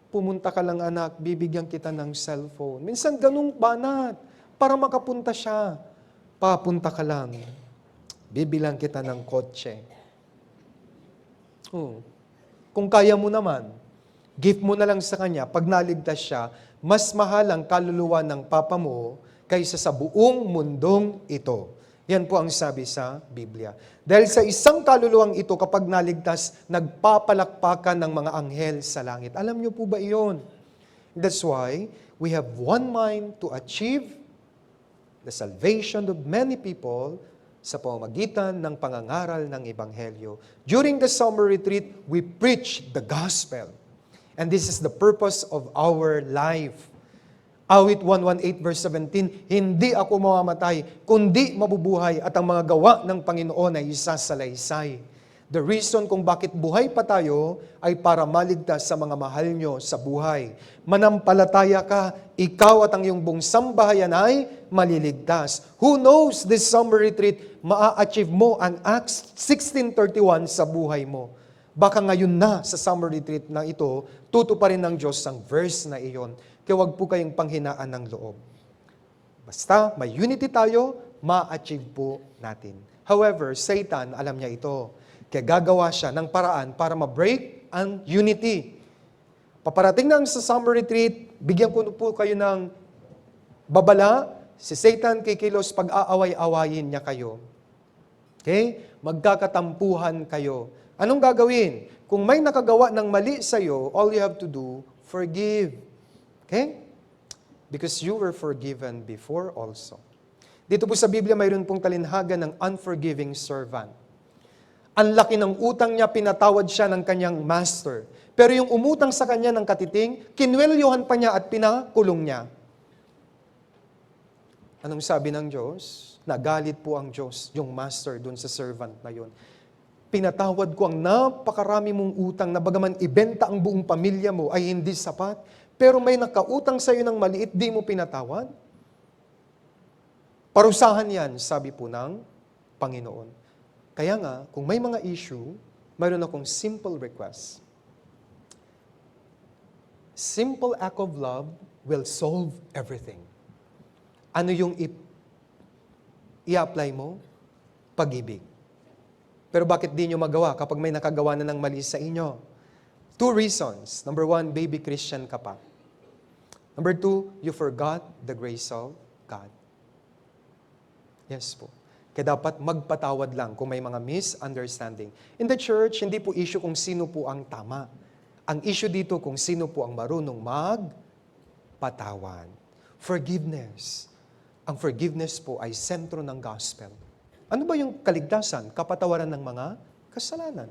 Pumunta ka lang anak, bibigyan kita ng cellphone. Minsan ganung banat, para makapunta siya. Papunta ka lang, bibilang kita ng kotse. Kung kaya mo naman, gift mo na lang sa kanya, pag naligtas siya, mas mahal ang kaluluwa ng papa mo kaysa sa buong mundong ito. Yan po ang sabi sa Biblia. Dahil sa isang kaluluwang ito, kapag naligtas, nagpapalakpakan ng mga anghel sa langit. Alam niyo po ba iyon? That's why we have one mind to achieve the salvation of many people sa pamamagitan ng pangangaral ng Ebanghelyo. During the summer retreat, we preach the gospel. And this is the purpose of our life. Awit 118 verse 17, hindi ako mamamatay, kundi mabubuhay at ang mga gawa ng Panginoon ay isasalaysay. The reason kung bakit buhay pa tayo ay para maligtas sa mga mahal nyo sa buhay. Manampalataya ka, ikaw at ang iyong buong sambahayan ay maliligtas. Who knows this summer retreat, maa-achieve mo ang Acts 16:31 sa buhay mo. Baka ngayon na sa summer retreat na ito, tutuparin ng Diyos ang verse na iyon. Kaya huwag po kayong panghinaan ng loob. Basta may unity tayo, ma-achieve po natin. However, Satan, alam niya ito. Kaya gagawa siya ng paraan para ma-break ang unity. Paparating na sa summer retreat, bigyan ko po kayo ng babala, si Satan kikilos pag-aaway-awayin niya kayo. Okay? Magkakatampuhan kayo. Anong gagawin? Kung may nakagawa ng mali sa'yo, all you have to do, forgive. Okay? Because you were forgiven before also. Dito po sa Biblia, mayroon pong talinhaga ng unforgiving servant. Ang laki ng utang niya, pinatawad siya ng kanyang master. Pero yung umutang sa kanya ng katiting, kinwelyohan pa niya at pinakulong niya. Anong sabi ng Diyos? Nagalit po ang Diyos, yung master dun sa servant na yun. Pinatawad ko ang napakarami mong utang na bagaman ibenta ang buong pamilya mo ay hindi sapat. Pero may nakautang sa iyo ng maliit, di mo pinatawad? Parusahan yan, sabi po ng Panginoon. Kaya nga, kung may mga issue, mayroon akong simple request. Simple act of love will solve everything. Ano yung i-apply mo? Pag-ibig. Pero bakit di nyo magawa kapag may nakagawa na ng mali sa inyo? 2 reasons. Number 1, baby Christian ka pa. Number 2, you forgot the grace of God. Yes po. Kaya dapat magpatawad lang kung may mga misunderstanding. In the church, hindi po issue kung sino po ang tama. Ang issue dito kung sino po ang marunong magpatawad. Forgiveness. Ang forgiveness po ay sentro ng gospel. Ano ba yung kaligtasan? Kapatawaran ng mga kasalanan.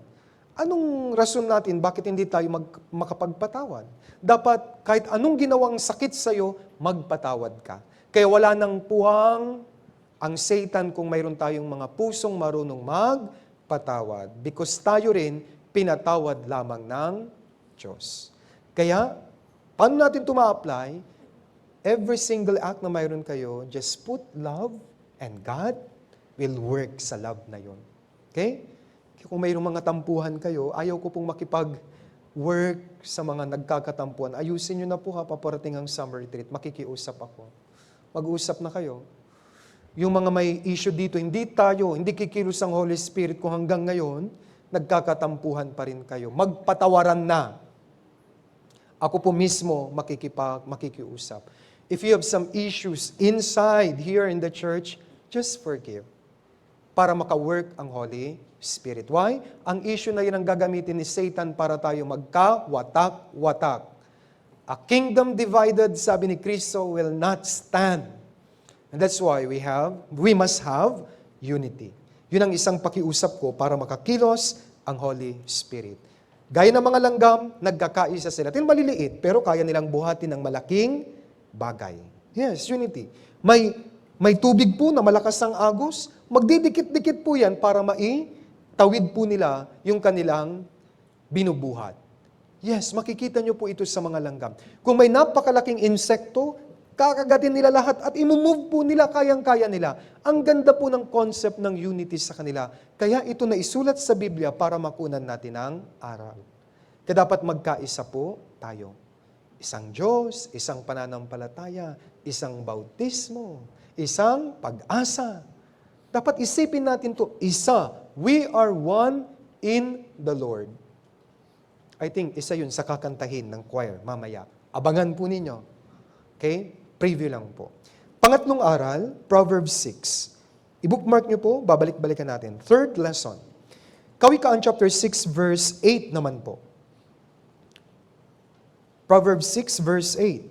Anong rason natin bakit hindi tayo makapagpatawad? Dapat kahit anong ginawang sakit sa'yo, magpatawad ka. Kaya wala nang puwang ang Satan kung mayroon tayong mga pusong marunong magpatawad. Because tayo rin, pinatawad lamang ng Diyos. Kaya, paano natin ito ma-apply? Every single act na mayroon kayo, just put love and God will work sa love na yun. Okay? Kung mayroong mga tampuhan kayo, ayaw ko pong makipag-work sa mga nagkakatampuhan. Ayusin nyo na po ha, paparating ang summer retreat. Makikiusap ako. Mag-uusap na kayo. Yung mga may issue dito, hindi kikilos ang Holy Spirit kung hanggang ngayon, nagkakatampuhan pa rin kayo. Magpatawaran na. Ako po mismo makikiusap. If you have some issues inside here in the church, just forgive. Para maka-work ang Holy Spirit. Why? Ang issue na yun ang gagamitin ni Satan para tayo magka-watak-watak. A kingdom divided, sabi ni Kristo, will not stand. And that's why we must have unity. Yun ang isang pakiusap ko para makakilos ang Holy Spirit. Gaya ng mga langgam, nagkakaisa sila. Tingnan maliliit, pero kaya nilang buhatin ng malaking bagay. Yes, unity. May tubig po na malakas ang agos, magdidikit-dikit po yan para maitawid po nila yung kanilang binubuhat. Yes, makikita nyo po ito sa mga langgam. Kung may napakalaking insekto, kakagatin nila lahat at imumove po nila, kayang-kaya nila. Ang ganda po ng concept ng unity sa kanila. Kaya ito na isulat sa Biblia para makunan natin ang aral. Kaya dapat magkaisa po tayo. Isang Diyos, isang pananampalataya, isang bautismo, isang pag-asa. Dapat isipin natin to isa. We are one in the Lord. I think isa yun sa kakantahin ng choir mamaya. Abangan po ninyo. Okay? Preview lang po. Pangatlong aral, Proverbs 6. I-bookmark nyo po, babalik-balikan natin. Third lesson. Kawikaan chapter 6 verse 8 naman po. Proverbs 6 verse 8.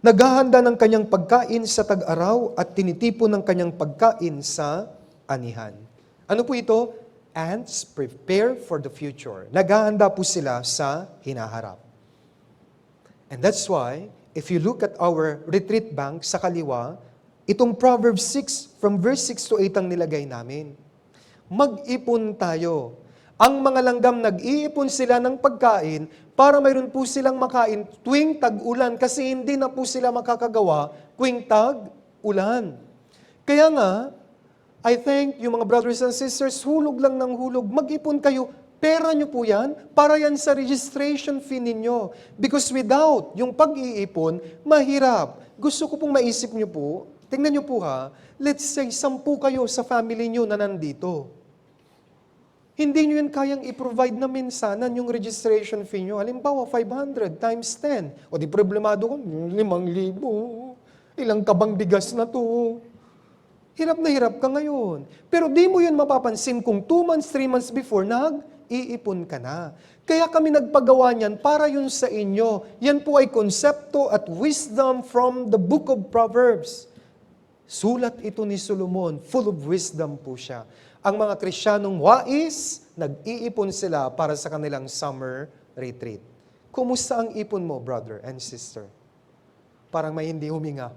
Naghahanda ng kanyang pagkain sa tag-araw at tinitipon ng kanyang pagkain sa anihan. Ano po ito? Ants prepare for the future. Naghahanda po sila sa hinaharap. And that's why, if you look at our retreat bank sa kaliwa, itong Proverbs 6, from verse 6 to 8 ang nilagay namin. Mag-ipon tayo. Ang mga langgam nag-iipon sila ng pagkain para mayroon po silang makain tuwing tag-ulan kasi hindi na po sila makakagawa tuwing tag-ulan. Kaya nga, I think yung mga brothers and sisters, hulog lang ng hulog, mag-ipon kayo. Pera nyo po yan, para yan sa registration fee ninyo. Because without yung pag-iipon, mahirap. Gusto ko pong maisip nyo po, tingnan nyo po ha, let's say, 10 kayo sa family nyo na nandito. Hindi nyo yun kayang i-provide na minsanan yung registration fee nyo. Halimbawa, 500 times 10. O di problemado ko, 5,000. Ilang kabang bigas na to. Hirap na hirap ka ngayon. Pero di mo yun mapapansin kung 2 months, 3 months before, nag-iipon ka na. Kaya kami nagpagawa niyan para yun sa inyo. Yan po ay konsepto at wisdom from the book of Proverbs. Sulat ito ni Solomon, full of wisdom po siya. Ang mga Kristiyanong wais, nag-iipon sila para sa kanilang summer retreat. Kumusta ang ipon mo, brother and sister? Parang may hindi huminga.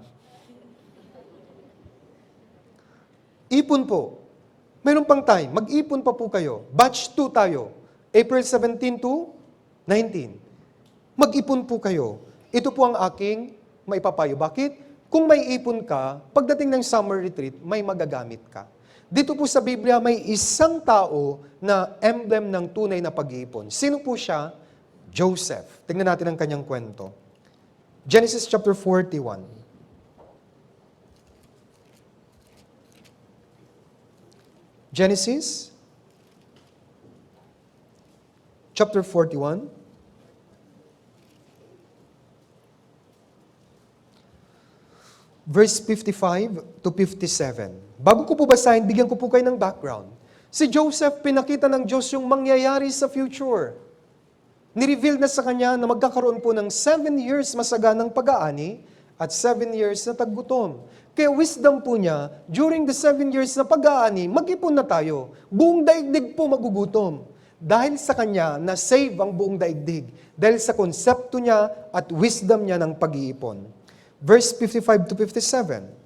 Ipon po. Meron pang time. Mag-ipon pa po kayo. Batch 2 tayo. April 17 to 19. Mag-ipon po kayo. Ito po ang aking maipapayo. Bakit? Kung may ipon ka, pagdating ng summer retreat, may magagamit ka. Dito po sa Biblia, may isang tao na emblem ng tunay na pag-iipon. Sino po siya? Joseph. Tingnan natin ang kanyang kwento. Genesis chapter 41. Genesis chapter 41. Verse 55 to 57. Bago ko po basahin, bigyan ko po kayo ng background. Si Joseph, pinakita ng Diyos yung mangyayari sa future. Nireveal na sa kanya na magkakaroon po ng 7 years masaganang pag-aani at 7 years na taggutom. Kaya wisdom po niya, during the 7 years na pag-aani, mag-ipon na tayo. Buong daigdig po magugutom. Dahil sa kanya, na-save ang buong daigdig. Dahil sa konsepto niya at wisdom niya ng pag-iipon. Verse 55 to 57.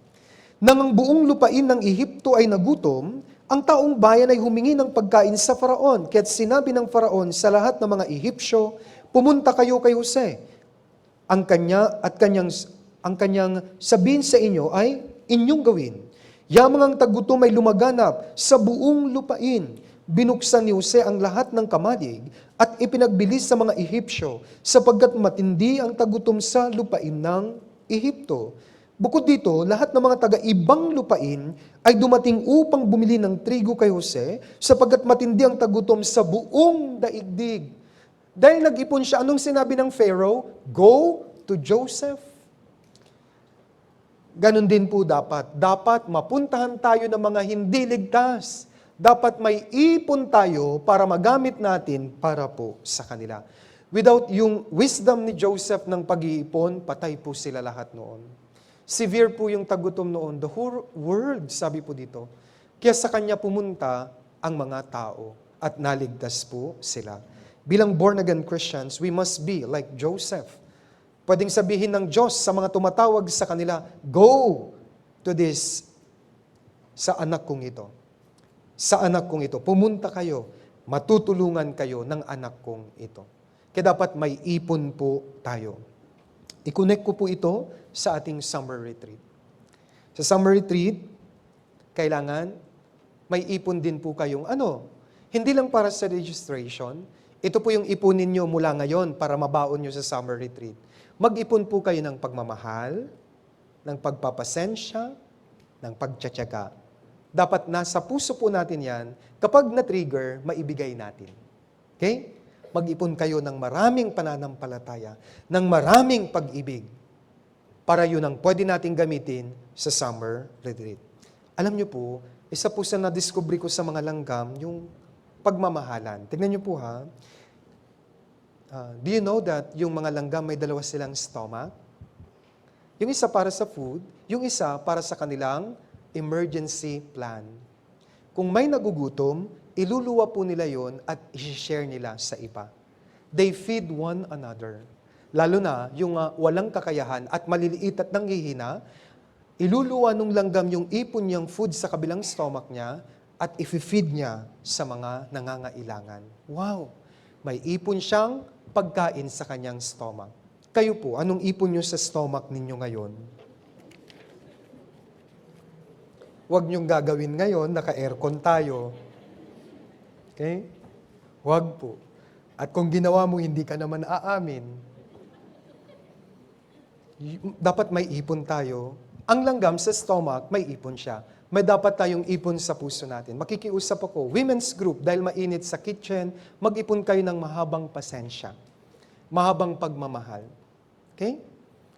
Nang ang buong lupain ng Ehipto ay nagutom, ang taong bayan ay humingi ng pagkain sa Faraon. Kaya't sinabi ng Faraon sa lahat ng mga Ehipsyo, pumunta kayo kay Jose. Ang kanyang sabihin sa inyo ay inyong gawin. Yamang ang tagutom ay lumaganap sa buong lupain. Binuksan ni Jose ang lahat ng kamalig at ipinagbilis sa mga Ehipsyo sapagkat matindi ang tagutom sa lupain ng Ehipto. Bukod dito, lahat ng mga taga-ibang lupain ay dumating upang bumili ng trigo kay Jose sapagkat matindi ang tagutom sa buong daigdig. Dahil nag-ipon siya, anong sinabi ng Pharaoh? Go to Joseph. Ganon din po dapat. Dapat mapuntahan tayo ng mga hindi ligtas. Dapat may ipon tayo para magamit natin para po sa kanila. Without yung wisdom ni Joseph ng pag-iipon, patay po sila lahat noon. Severe po yung tagutom noon. The whole world, sabi po dito. Kaya sa kanya pumunta ang mga tao at naligtas po sila. Bilang born-again Christians, we must be like Joseph. Pwedeng sabihin ng Diyos sa mga tumatawag sa kanila, go to this sa anak kong ito. Sa anak kong ito. Pumunta kayo, matutulungan kayo ng anak kong ito. Kaya dapat may ipon po tayo. I-connect ko po ito sa ating summer retreat. Sa summer retreat, kailangan may ipon din po kayong hindi lang para sa registration, ito po yung ipunin nyo mula ngayon para mabaon nyo sa summer retreat. Mag-ipon po kayo ng pagmamahal, ng pagpapasensya, ng pagtsatsaga. Dapat nasa puso po natin yan, kapag na-trigger, maibigay natin. Okay? Mag-ipon kayo ng maraming pananampalataya, ng maraming pag-ibig, para yun ang pwede nating gamitin sa summer retreat. Alam nyo po, isa po sa na-discovery ko sa mga langgam, yung pagmamahalan. Tignan nyo po ha. Do you know that yung mga langgam may 2 silang stomach? Yung isa para sa food, yung isa para sa kanilang emergency plan. Kung may nagugutom, iluluwa po nila yon at i-share nila sa iba. They feed one another. Lalo na yung walang kakayahan at maliliit at nanghihina, iluluwa nung langgam yung ipon niyang food sa kabilang stomach niya at i-feed niya sa mga nangangailangan. Wow! May ipon siyang pagkain sa kanyang stomach. Kayo po, anong ipon niyo sa stomach ninyo ngayon? Huwag niyong gagawin ngayon, naka-aircon tayo. Okay? Huwag po. At kung ginawa mo, hindi ka naman aamin. Dapat may ipon tayo. Ang langgam sa stomach, may ipon siya. May dapat tayong ipon sa puso natin. Makikiusap ako, women's group, dahil mainit sa kitchen, mag-ipon kayo ng mahabang pasensya. Mahabang pagmamahal. Okay?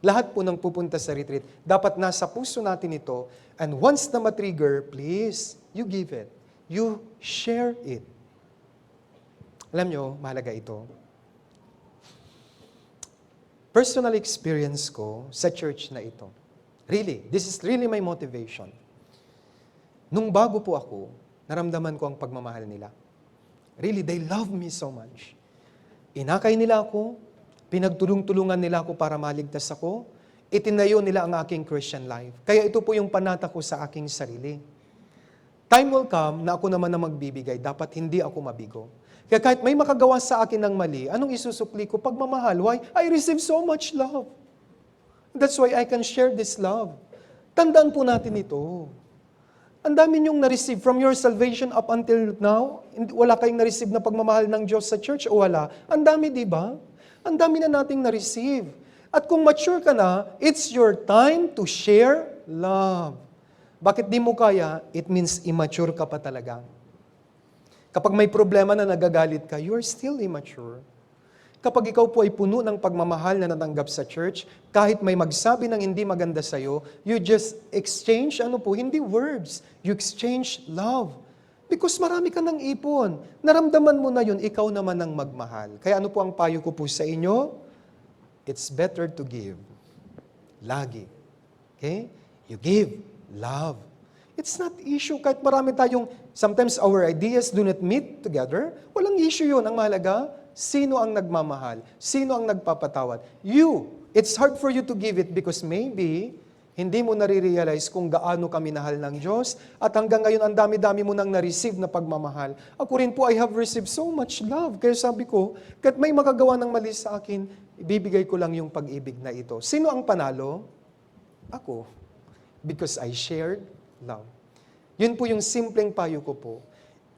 Lahat po ng pupunta sa retreat, dapat nasa puso natin ito. And once na matrigger, please, you give it. You share it. Alam nyo, mahalaga ito. Personal experience ko sa church na ito. Really, this is really my motivation. Nung bago po ako, naramdaman ko ang pagmamahal nila. Really, they love me so much. Inakay nila ako, pinagtulong-tulungan nila ako para maligtas ako, itinayo nila ang aking Christian life. Kaya ito po yung panata ko sa aking sarili. Time will come na ako naman na magbibigay, dapat hindi ako mabigo. Kaya kahit may makagawa sa akin ng mali, anong isusukli ko? Pagmamahal. Why? I receive so much love. That's why I can share this love. Tandaan po natin ito. Ang dami niyong na-receive from your salvation up until now. Wala kayong na-receive na pagmamahal ng Diyos sa church o wala? Ang dami, di ba? Ang dami na nating na-receive. At kung mature ka na, it's your time to share love. Bakit di mo kaya? It means immature ka pa talaga. Kapag may problema na nagagalit ka, you are still immature. Kapag ikaw po ay puno ng pagmamahal na natanggap sa church, kahit may magsabi ng hindi maganda sa'yo, you just exchange, hindi words. You exchange love. Because marami ka ng ipon. Naramdaman mo na yun, ikaw naman ang magmahal. Kaya ano po ang payo ko po sa inyo? It's better to give. Lagi. Okay? You give love. It's not issue. Kahit marami tayong, sometimes our ideas do not meet together. Walang issue yun. Ang mahalaga, sino ang nagmamahal? Sino ang nagpapatawad? You. It's hard for you to give it because maybe, hindi mo nare-realize kung gaano ka minahal ng Diyos at hanggang ngayon ang dami-dami mo nang na-receive na pagmamahal. Ako rin po, I have received so much love. Kaya sabi ko, kahit may makagawa ng mali sa akin, ibibigay ko lang yung pag-ibig na ito. Sino ang panalo? Ako. Because I shared love. Yun po yung simpleng payo ko po.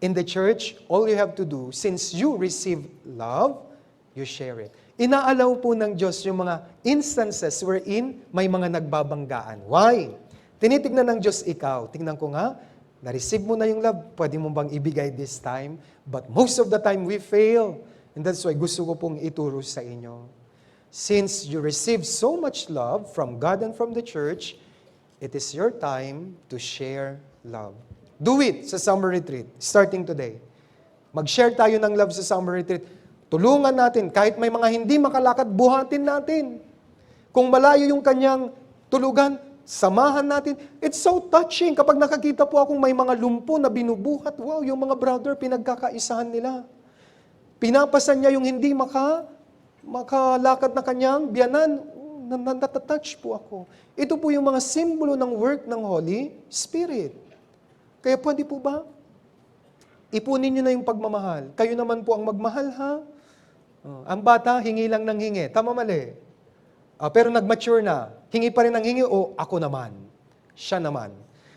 In the church, all you have to do, since you receive love, you share it. Inaalaw po ng Diyos yung mga instances wherein may mga nagbabanggaan. Why? Tinitignan ng Diyos ikaw. Tingnan ko nga, na-receive mo na yung love, pwede mo bang ibigay this time? But most of the time, we fail. And that's why gusto ko pong ituro sa inyo. Since you receive so much love from God and from the church, it is your time to share love. Do it sa summer retreat, starting today. Mag-share tayo ng love sa summer retreat. Tulungan natin, kahit may mga hindi makalakad, buhatin natin. Kung malayo yung kanyang tulugan, samahan natin. It's so touching. Kapag nakakita po akong may mga lumpo na binubuhat, wow, yung mga brother, pinagkakaisahan nila. Pinapasan niya yung hindi makalakad na kanyang biyanan. Natatouch po ako. Ito po yung mga simbolo ng work ng Holy Spirit. Kaya pwede po ba? Ipunin niyo na yung pagmamahal. Kayo naman po ang magmahal, ha? Ang bata, hingi lang ng hingi. Tama mali. Pero nag-mature na. Hingi pa rin ng hingi o ako naman. Siya naman.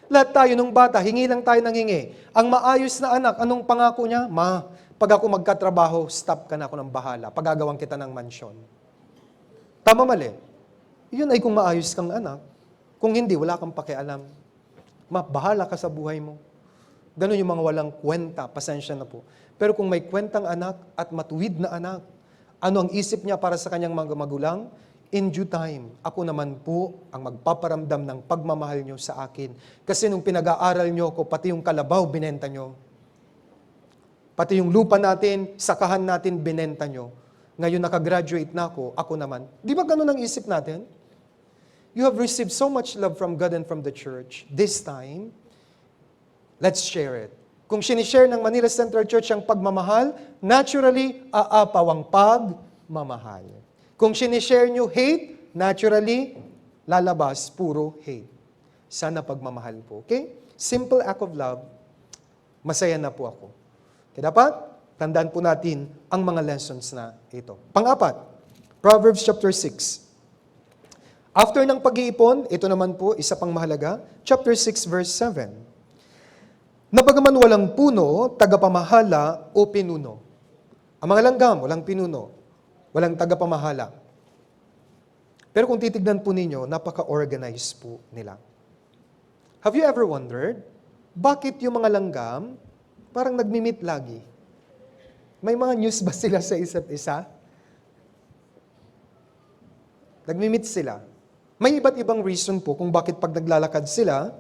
Lahat tayo nung bata, hingi lang tayo ng hingi. Ang maayos na anak, anong pangako niya? Ma, pag ako magkatrabaho, stop ka na ako ng bahala. Pagagawan kita ng mansyon. Tama mali. Yun ay kung maayos kang anak. Kung hindi, wala kang pakialam. Bahala ka sa buhay mo. Ganun yung mga walang kwenta, pasensya na po. Pero kung may kwentang anak at matuwid na anak, ano ang isip niya para sa kanyang mga magulang? In due time, ako naman po ang magpaparamdam ng pagmamahal nyo sa akin. Kasi nung pinag-aaral nyo ako, pati yung kalabaw, binenta nyo. Pati yung lupa natin, sakahan natin, binenta nyo. Ngayon nakagraduate na ako naman. Di ba ganun ang isip natin? You have received so much love from God and from the church. This time, let's share it. Kung sinishare ng Manila Central Church ang pagmamahal, naturally, aapaw ang pagmamahal. Kung sinishare nyo hate, naturally, lalabas puro hate. Sana pagmamahal po. Okay? Simple act of love. masaya na po ako. Kaya dapat, tandaan po natin ang mga lessons na ito. Pang-apat, Proverbs chapter 6. After ng pag-iipon, ito naman po, isa pang mahalaga, chapter 6 verse 7. Na bagaman walang puno, tagapamahala o pinuno. Ang mga langgam, walang pinuno, walang tagapamahala. Pero kung titignan po ninyo, napaka-organized po nila. Have you ever wondered, bakit yung mga langgam parang nagmi-meet lagi? May mga news ba sila sa isa't isa? Nagmi-meet sila. May iba't ibang reason po kung bakit pag naglalakad sila,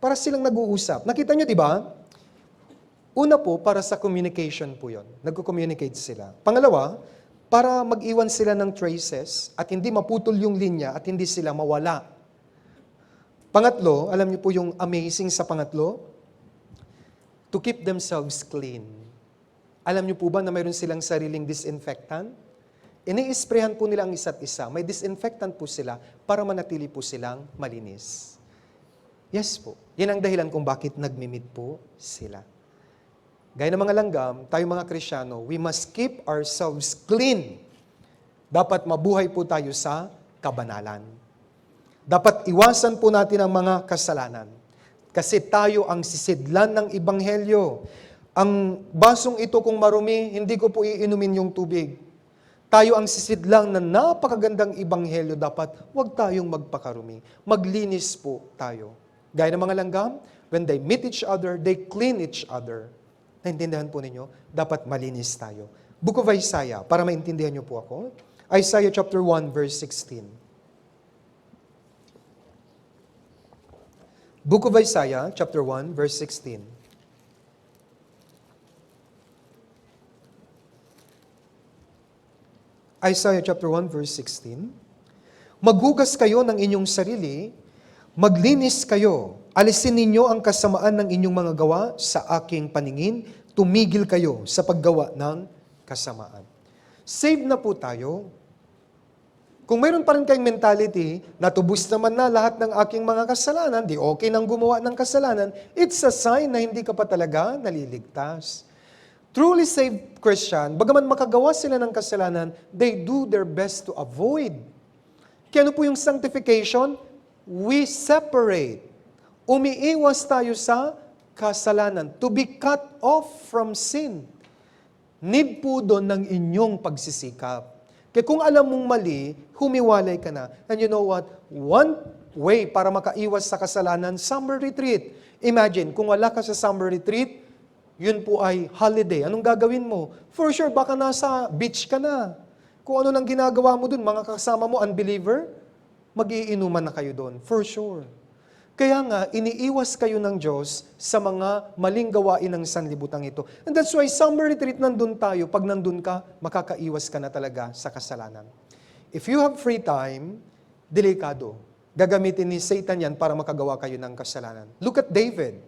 para silang nag-uusap. Nakita nyo, di ba? Una po, para sa communication po yon. Nagko-communicate sila. Pangalawa, para mag-iwan sila ng traces at hindi maputol yung linya at hindi sila mawala. Pangatlo, alam niyo po yung amazing sa pangatlo? To keep themselves clean. Alam niyo po ba na mayroon silang sariling disinfectant? Ini-sprayhan po nila ang isa't isa. May disinfectant po sila para manatili po silang malinis. Yes po. Yan ang dahilan kung bakit nagmi-meet po sila. Gaya ng mga langgam, tayo mga Kristyano, we must keep ourselves clean. Dapat mabuhay po tayo sa kabanalan. Dapat iwasan po natin ang mga kasalanan. Kasi tayo ang sisidlan ng Ebanghelyo. Ang basong ito kung marumi, hindi ko po iinumin yung tubig. Tayo ang sisidlang na napakagandang Ebanghelyo, dapat huwag tayong magpakarumi. Maglinis po tayo. Gaya ng mga langgam, when they meet each other, they clean each other. Naintindihan po ninyo? Dapat malinis tayo. Book of Isaiah, para maintindihan niyo po ako. Isaiah chapter 1, verse 16. Book of Isaiah, chapter 1, verse 16. Isaiah chapter 1, verse 16. Maghugas kayo ng inyong sarili, maglinis kayo, alisin ninyo ang kasamaan ng inyong mga gawa sa aking paningin, tumigil kayo sa paggawa ng kasamaan. Save na po tayo. Kung mayroon pa rin kayong mentality, natubos naman na lahat ng aking mga kasalanan, di okay nang gumawa ng kasalanan, it's a sign na hindi ka pa talaga naliligtas. Truly saved Christian, bagaman makagawa sila ng kasalanan, they do their best to avoid. Kaya ano po yung sanctification? We separate. Umiiwas tayo sa kasalanan. To be cut off from sin. Need po doon ng inyong pagsisikap. Kaya kung alam mong mali, humiwalay ka na. And you know what? One way para makaiwas sa kasalanan, summer retreat. Imagine, kung wala ka sa summer retreat, yun po ay holiday. Anong gagawin mo? For sure, baka nasa beach ka na. Kung ano nang ginagawa mo dun, mga kasama mo, unbeliever, mag-iinuman na kayo doon. For sure. Kaya nga, iniiwas kayo ng Diyos sa mga maling gawain ng sanlibutan ito. And that's why summer retreat nandun tayo. Pag nandun ka, makakaiwas ka na talaga sa kasalanan. If you have free time, delikado. Gagamitin ni Satan yan para makagawa kayo ng kasalanan. Look at David.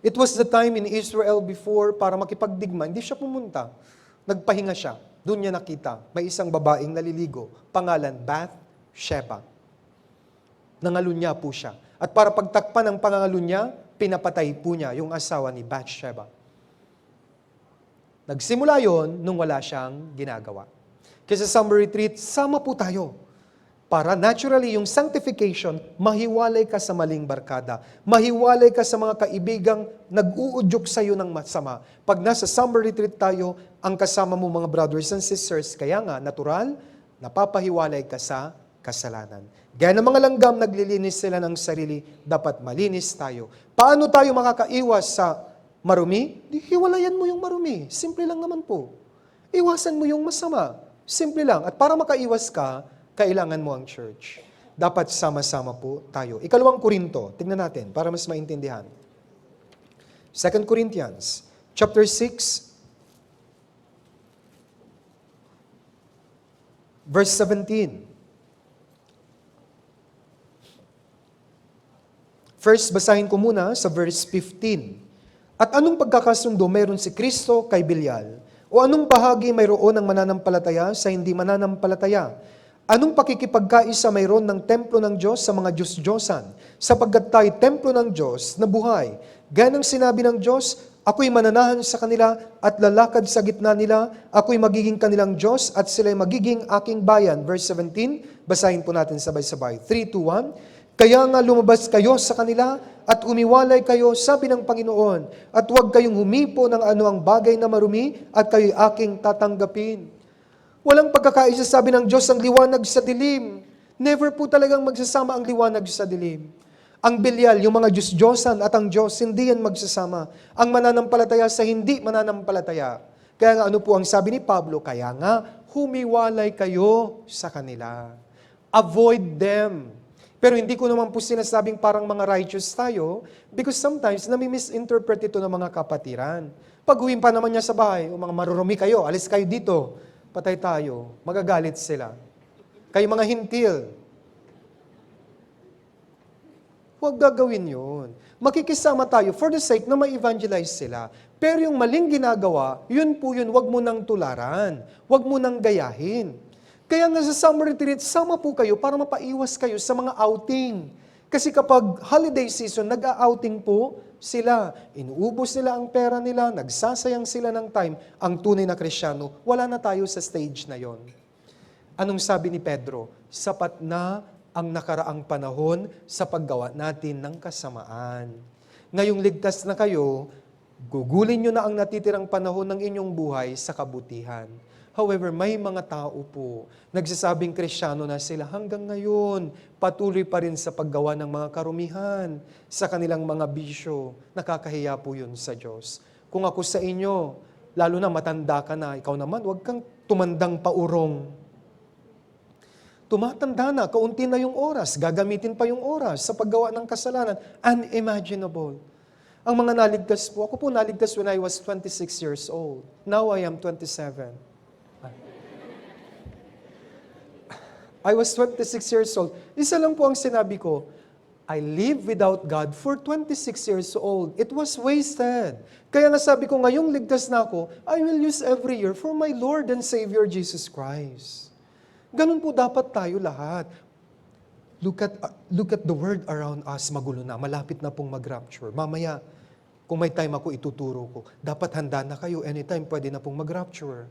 It was the time in Israel before para makipagdigma. Hindi siya pumunta. Nagpahinga siya. Doon niya nakita. May isang babaeng naliligo. Pangalan, Bathsheba. Nangalunya po siya. At para pagtakpan ng pangangalunya, pinapatay po niya yung asawa ni Bathsheba. Nagsimula yon nung wala siyang ginagawa. Kasi sa summer retreat, sama po tayo. Para naturally, yung sanctification, mahiwalay ka sa maling barkada. Mahiwalay ka sa mga kaibigang nag-uudyok sa iyo ng masama. Pag nasa summer retreat tayo, ang kasama mo mga brothers and sisters, kaya nga, natural, napapahiwalay ka sa kasalanan. Gaya ng mga langgam, naglilinis sila ng sarili, dapat malinis tayo. Paano tayo makakaiwas sa marumi? Hiwalayan mo yung marumi. Simple lang naman po. Iwasan mo yung masama. Simple lang. At para makaiwas ka, kailangan mo ang church. Dapat sama-sama po tayo. Ikalawang Korinto, tingnan natin para mas maintindihan. 2 Corinthians, chapter 6, verse 17. First, basahin ko muna sa verse 15. At anong pagkakasundo mayroon si Kristo kay Belial? O anong bahagi mayroon ng mananampalataya sa hindi mananampalataya? Anong pakikipagkaisa mayroon ng templo ng Diyos sa mga Diyos-Diyosan? Sapagkat tayo templo ng Diyos na buhay. Gaya ng sinabi ng Diyos, ako'y mananahan sa kanila at lalakad sa gitna nila. Ako'y magiging kanilang Diyos at sila'y magiging aking bayan. Verse 17, basahin po natin sabay-sabay. 3, 2, 1. Kaya nga lumabas kayo sa kanila at humiwalay kayo, sabi ng Panginoon, at huwag kayong humipo ng anuang bagay na marumi at kayo'y aking tatanggapin. Walang pagkakaisa, sabi ng Diyos, ang liwanag sa dilim. Never po talagang magsasama ang liwanag sa dilim. Ang Belial, yung mga Diyos-Diyosan at ang Diyos, hindi yan magsasama. Ang mananampalataya sa hindi mananampalataya. Kaya nga ano po ang sabi ni Pablo, kaya nga humiwalay kayo sa kanila. Avoid them. Pero hindi ko naman po sinasabing parang mga righteous tayo because sometimes nami-misinterpret ito ng mga kapatiran. Pag uwin pa naman niya sa bahay, o mga marurumi kayo, alis kayo dito, patay tayo, magagalit sila. Kayo mga hintil, huwag gagawin yun. Makikisama tayo for the sake na ma-evangelize sila. Pero yung maling ginagawa, yun po yun, huwag mo nang tularan. Huwag mo nang gayahin. Kaya nga sa summer retreat, sama po kayo para mapaiwas kayo sa mga outing. Kasi kapag holiday season, nag-outing po sila. Inuubos nila ang pera nila, nagsasayang sila ng time. Ang tunay na Kristiyano, wala na tayo sa stage na yon. Anong sabi ni Pedro? Sapat na ang nakaraang panahon sa paggawa natin ng kasamaan. Ngayong ligtas na kayo, gugulin nyo na ang natitirang panahon ng inyong buhay sa kabutihan. However, may mga tao po, nagsasabing Kristiyano na sila hanggang ngayon, patuloy pa rin sa paggawa ng mga karumihan, sa kanilang mga bisyo. Nakakahiya po yun sa Diyos. Kung ako sa inyo, lalo na matanda ka na, ikaw naman, huwag kang tumandang paurong. Tumatanda na, kaunti na yung oras, gagamitin pa yung oras sa paggawa ng kasalanan. Unimaginable. Ang mga naligtas po, ako po naligtas when I was 26 years old. Now I am 27. I was 26 years old. Isa lang po ang sinabi ko, I live without God for 26 years old. It was wasted. Kaya nga sabi ko, ngayong ligtas na ako, I will use every year for my Lord and Savior Jesus Christ. Ganun po dapat tayo lahat. Look at the world around us, magulo na, malapit na pong mag-rapture. Mamaya, kung may time ako ituturo ko, dapat handa na kayo, anytime pwede na pong mag-rapture.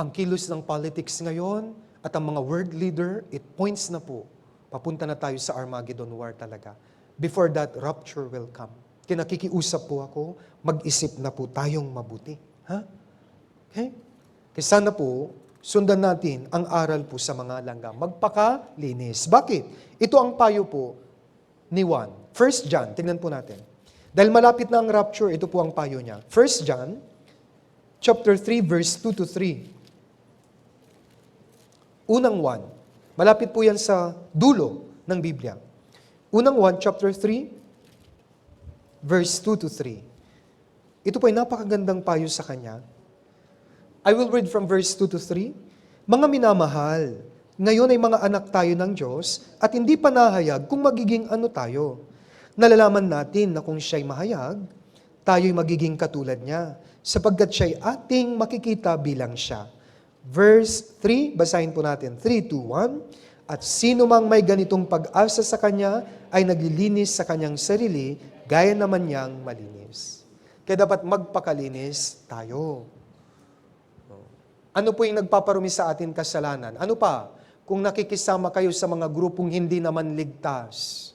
Ang kilos ng politics ngayon, at ang mga world leader, it points na po, papunta na tayo sa Armageddon War talaga. Before that, rapture will come. Kinakikiusap po ako, mag-isip na po tayong mabuti. Ha? Okay? Kaya sana po, sundan natin ang aral po sa mga langgam. Magpakalinis. Bakit? Ito ang payo po ni Juan. 1 John, tingnan po natin. Dahil malapit na ang rapture, ito po ang payo niya. 1 John, chapter 3, verse 2 to 3. Unang 1. Malapit po yan sa dulo ng Biblia. Unang 1, chapter 3, verse 2 to 3. Ito po ay napakagandang payo sa kanya. I will read from verse 2 to 3. Mga minamahal, ngayon ay mga anak tayo ng Diyos at hindi pa nahayag kung magiging ano tayo. Nalalaman natin na kung siya'y mahayag, tayo'y magiging katulad niya, sapagkat siya'y ating makikita bilang siya. Verse 3, basahin po natin. 3, 2, 1. At sino mang may ganitong pag-asa sa Kanya ay naglilinis sa kanyang sarili, gaya naman niyang malinis. Kaya dapat magpakalinis tayo. Ano po yung nagpaparumi sa atin kasalanan? Ano pa? Kung nakikisama kayo sa mga grupong hindi naman ligtas.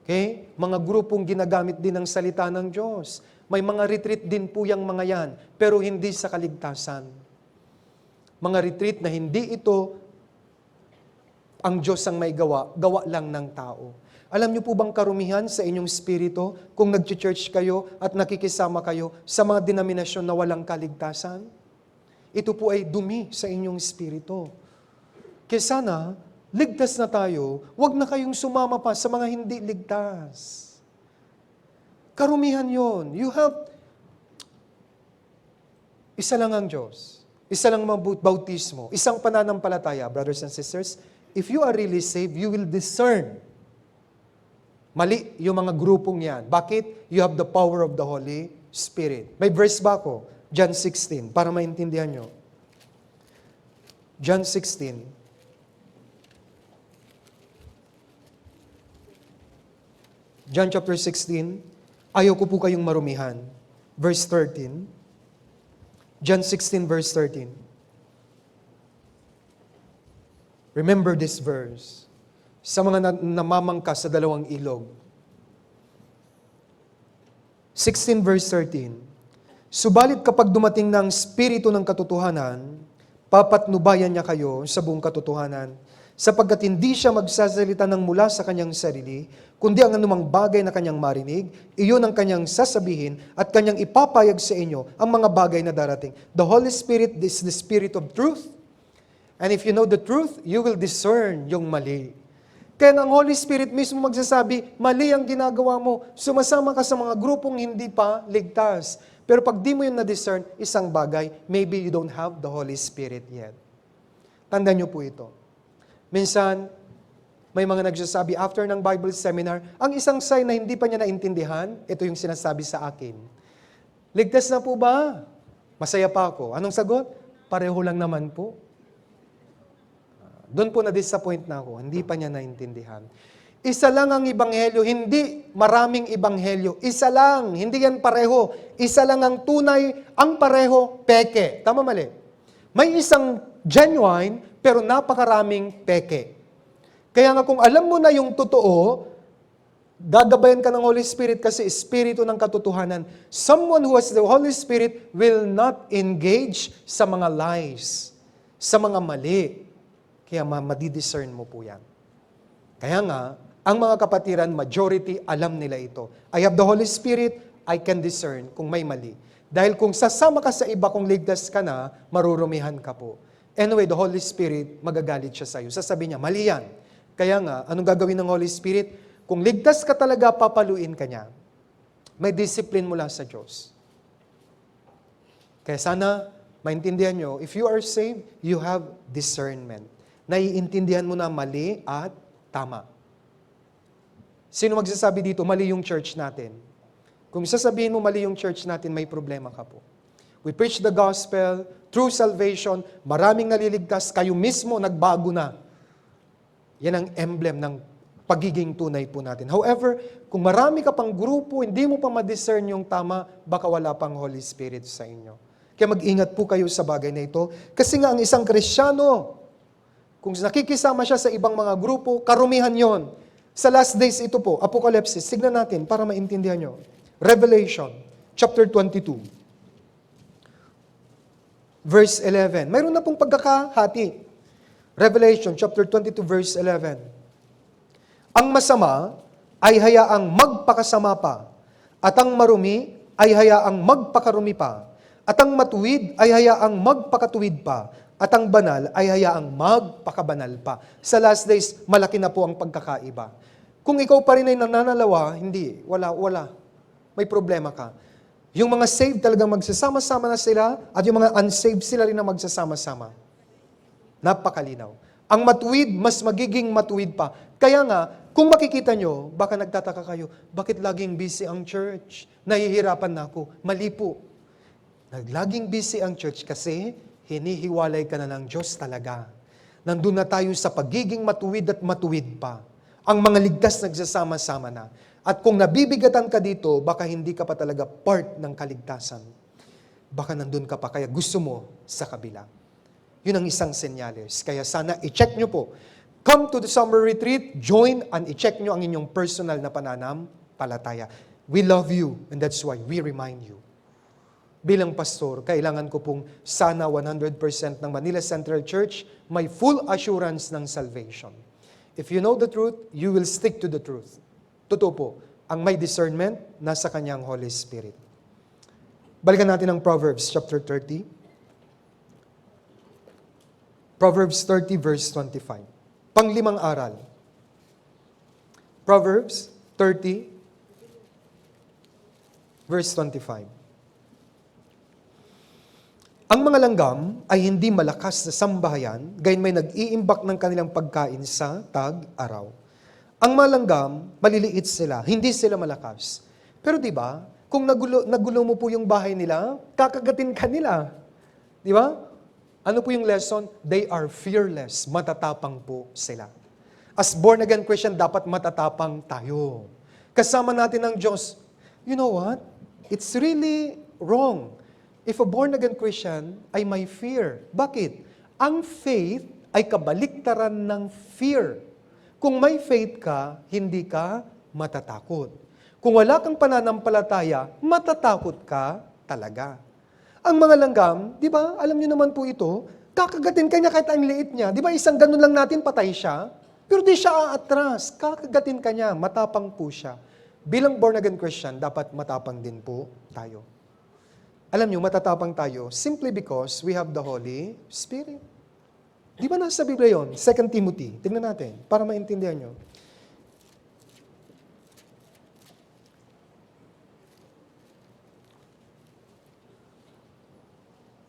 Okay? Mga grupong ginagamit din ng salita ng Diyos. May mga retreat din po yung mga yan, pero hindi sa kaligtasan. Mga retreat na hindi ito ang Diyos ang may gawa, gawa lang ng tao. Alam niyo po bang karumihan sa inyong spirito kung nag-church kayo at nakikisama kayo sa mga denominasyon na walang kaligtasan? Ito po ay dumi sa inyong spirito. Kaya sana, ligtas na tayo, wag na kayong sumama pa sa mga hindi ligtas. Karumihan yon. You have, isa lang ang Diyos. Isa lang bautismo, isang pananampalataya, brothers and sisters. If you are really saved, you will discern. Mali yung mga grupong yan. Bakit? You have the power of the Holy Spirit. May verse ba ako? John 16, para maintindihan nyo. John 16. John chapter 16, Ayaw ko po kayong marumihan. Verse 13. John 16 verse 13. Remember this verse. Sa mga namamangka sa dalawang ilog. 16 verse 13. Subalit kapag dumating ng Espiritu ng katotohanan, papatnubayan niya kayo sa buong katotohanan, sapagkat hindi siya magsasalita ng mula sa kanyang sarili, kundi ang anumang bagay na kanyang marinig, iyon ang kanyang sasabihin at kanyang ipapayag sa inyo ang mga bagay na darating. The Holy Spirit is the Spirit of truth. And if you know the truth, you will discern yung mali. Kaya ang Holy Spirit mismo magsasabi, mali ang ginagawa mo, sumasama ka sa mga grupong hindi pa ligtas. Pero pag di mo yun na-discern, isang bagay, maybe you don't have the Holy Spirit yet. Tandaan niyo po ito. Minsan, may mga nagsasabi after ng Bible seminar, ang isang sign na hindi pa niya naintindihan, ito yung sinasabi sa akin. Ligtas na po ba? Masaya pa ako. Anong sagot? Pareho lang naman po. Doon po na-disappoint na ako. Hindi pa niya naintindihan. Isa lang ang ebanghelyo, hindi maraming ebanghelyo. Isa lang, hindi yan pareho. Isa lang ang tunay, ang pareho, peke. Tama mali? May isang genuine, pero napakaraming peke. Kaya nga kung alam mo na yung totoo, gagabayan ka ng Holy Spirit kasi Espiritu ng katotohanan. Someone who has the Holy Spirit will not engage sa mga lies, sa mga mali. Kaya madidiscern mo po yan. Kaya nga, ang mga kapatiran, majority, alam nila ito. I have the Holy Spirit, I can discern kung may mali. Dahil kung sasama ka sa iba, kung ligtas ka na, marurumihan ka po. Anyway, the Holy Spirit, magagalit siya sa iyo. Sasabihin niya, mali yan. Kaya nga, anong gagawin ng Holy Spirit? Kung ligtas ka talaga, papaluin ka niya. May discipline mula sa Diyos. Kaya sana, maintindihan nyo, if you are saved, you have discernment. Naiintindihan mo na mali at tama. Sino magsasabi dito, mali yung church natin? Kung sasabihin mo mali yung church natin, may problema ka po. We preach the gospel, true salvation, maraming naliligtas, kayo mismo nagbago na. Yan ang emblem ng pagiging tunay po natin. However, kung marami ka pang grupo, hindi mo pa ma-discern yung tama, baka wala pang Holy Spirit sa inyo. Kaya mag-ingat po kayo sa bagay na ito. Kasi nga ang isang Kristiyano, kung nakikisama siya sa ibang mga grupo, karumihan yon. Sa last days ito po, Apocalypse, tignan natin para maintindihan nyo. Revelation, chapter 22, verse 11. Mayroon na pong pagkakahati. Revelation, chapter 22, verse 11. Ang masama ay hayaang magpakasama pa, at ang marumi ay hayaang magpakarumi pa, at ang matuwid ay hayaang magpakatuwid pa, at ang banal ay hayaang magpakabanal pa. Sa last days, malaki na po ang pagkakaiba. Kung ikaw pa rin ay nananalawa, hindi, wala. May problema ka. Yung mga saved talagang magsasama-sama na sila, at yung mga unsaved sila rin na magsasama-sama. Napakalinaw. Ang matuwid, mas magiging matuwid pa. Kaya nga, kung makikita nyo, baka nagtataka kayo, bakit laging busy ang church? Nahihirapan na ako. Mali po. Laging busy ang church kasi hinihiwalay ka na ng Diyos talaga. Nandun na tayo sa pagiging matuwid at matuwid pa. Ang mga ligtas nagsasama-sama na. At kung nabibigatan ka dito, baka hindi ka pa talaga part ng kaligtasan. Baka nandun ka pa, kaya gusto mo sa kabila. Yun ang isang senyales. Kaya sana i-check nyo po. Come to the summer retreat, join, and i-check nyo ang inyong personal na pananampalataya. We love you, and that's why we remind you. Bilang pastor, kailangan ko pong sana 100% ng Manila Central Church may full assurance ng salvation. If you know the truth, you will stick to the truth. Totoo po, ang may discernment, nasa kanyang Holy Spirit. Balikan natin ang Proverbs chapter 30. Proverbs 30 verse 25. Panglimang aral. Proverbs 30 verse 25. Ang mga langgam ay hindi malakas sa sambahayan, gayon may nag-iimbak ng kanilang pagkain sa tag-araw. Ang mga langgam, maliliit sila, hindi sila malakas. Pero di ba, kung nagulo mo po yung bahay nila, kakagatin ka nila. Di ba? Ano po yung lesson? They are fearless. Matatapang po sila. As born-again Christian, dapat matatapang tayo. Kasama natin ang Diyos. You know what? It's really wrong. If a born-again Christian ay may fear. Bakit? Ang faith ay kabaliktaran ng fear. Kung may faith ka, hindi ka matatakot. Kung wala kang pananampalataya, matatakot ka talaga. Ang mga langgam, di ba, alam niyo naman po ito, kakagatin ka niya kahit ang liit niya. Di ba, isang ganun lang natin, patay siya. Pero di siya aatras. Kakagatin ka niya, matapang po siya. Bilang born-again Christian, dapat matapang din po tayo. Alam niyo, matatapang tayo simply because we have the Holy Spirit. Di ba nasa Biblia yun? 2 Timothy. Tingnan natin, para maintindihan niyo.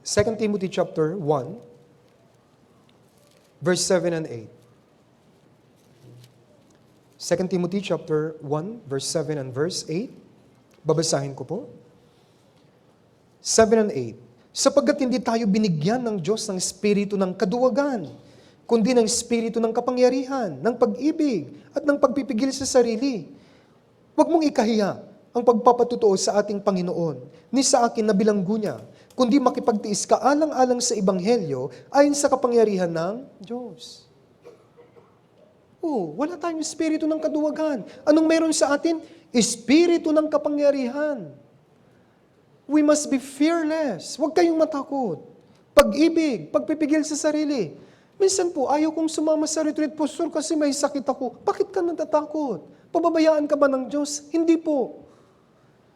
2 Timothy chapter 1, verse 7 and 8. 2 Timothy chapter 1, verse 7 and verse 8. Babasahin ko po. 7 and 8. Sapagkat hindi tayo binigyan ng Diyos ng espiritu ng kaduwagan, kundi ng espiritu ng kapangyarihan, ng pag-ibig, at ng pagpipigil sa sarili. Huwag mong ikahiya ang pagpapatutuo sa ating Panginoon, ni sa akin na bilanggo niya, kundi makipagtiis ka alang-alang sa Ebanghelyo ayon sa kapangyarihan ng Diyos. Wala tayong espiritu ng kaduwagan. Anong meron sa atin? Espiritu ng kapangyarihan. We must be fearless. Huwag kayong matakot. Pag-ibig, pagpipigil sa sarili. Minsan po, ayaw kong sumama sa retreat, Pastor, kasi may sakit ako. Bakit ka natatakot? Pababayaan ka ba ng Diyos? Hindi po.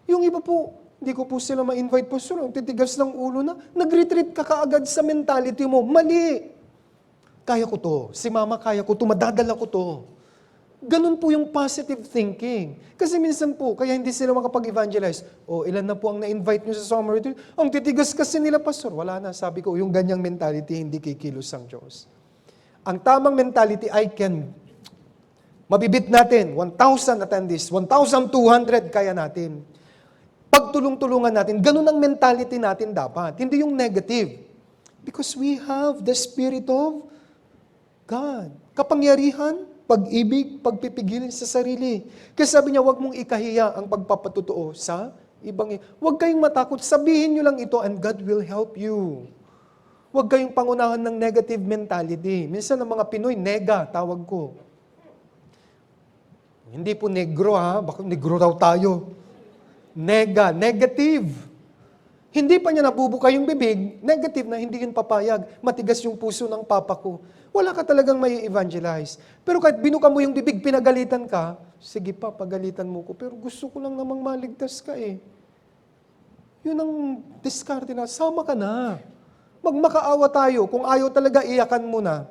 Yung iba po, hindi ko po sila ma-invite, Pastor, ang titigas ng ulo na, nag-retreat ka kaagad sa mentality mo. Mali! Kaya ko to. Si mama, kaya ko to. Madadala ko to. Ganun po yung positive thinking. Kasi minsan po, kaya hindi sila makapag-evangelize. Ilan na po ang na-invite nyo sa summer retreat? Ang titigas kasi nila, Pastor. Wala na. Sabi ko, yung ganyang mentality, hindi kikilos ang Diyos. Ang tamang mentality, mabibit natin, 1,000 attendees, 1,200 kaya natin. Pagtulong-tulungan natin, ganun ang mentality natin dapat. Hindi yung negative. Because we have the Spirit of God. Kapangyarihan, pag-ibig, pagpipigil sa sarili. Kaya sabi niya, huwag mong ikahiya ang pagpapatutuo sa ibang. Huwag kayong matakot, sabihin niyo lang ito and God will help you. Huwag kayong pangunahan ng negative mentality. Minsan ang mga Pinoy, nega, tawag ko. Hindi po negro baka negro raw tayo. Negative. Hindi pa niya nabubuka yung bibig, negative na, hindi yun papayag. Matigas yung puso ng papa ko. Wala ka talagang may evangelize. Pero kahit binuka mo yung bibig, pinagalitan ka, sige pa, pagalitan mo ko, pero gusto ko lang namang maligtas ka eh. Yun ang diskarte na, sama ka na. Magmakaawa tayo. Kung ayaw talaga, iyakan mo na.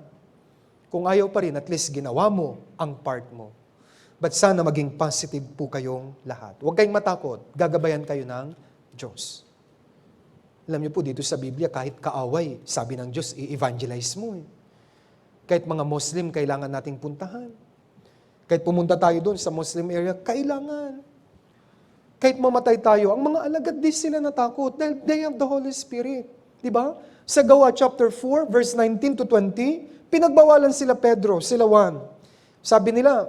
Kung ayaw pa rin, at least ginawa mo ang part mo. But sana maging positive po kayong lahat. Huwag kayong matakot. Gagabayan kayo ng Diyos. Alam niyo po, dito sa Biblia, kahit kaaway, sabi ng Diyos, i-evangelize mo eh. Kahit mga Muslim, kailangan nating puntahan. Kahit pumunta tayo doon sa Muslim area, kailangan. Kahit mamatay tayo, ang mga alagad di sila natakot dahil they have the Holy Spirit. Diba? Sa Gawa chapter 4, verse 19 to 20, pinagbawalan sila Pedro, sila Juan. Sabi nila,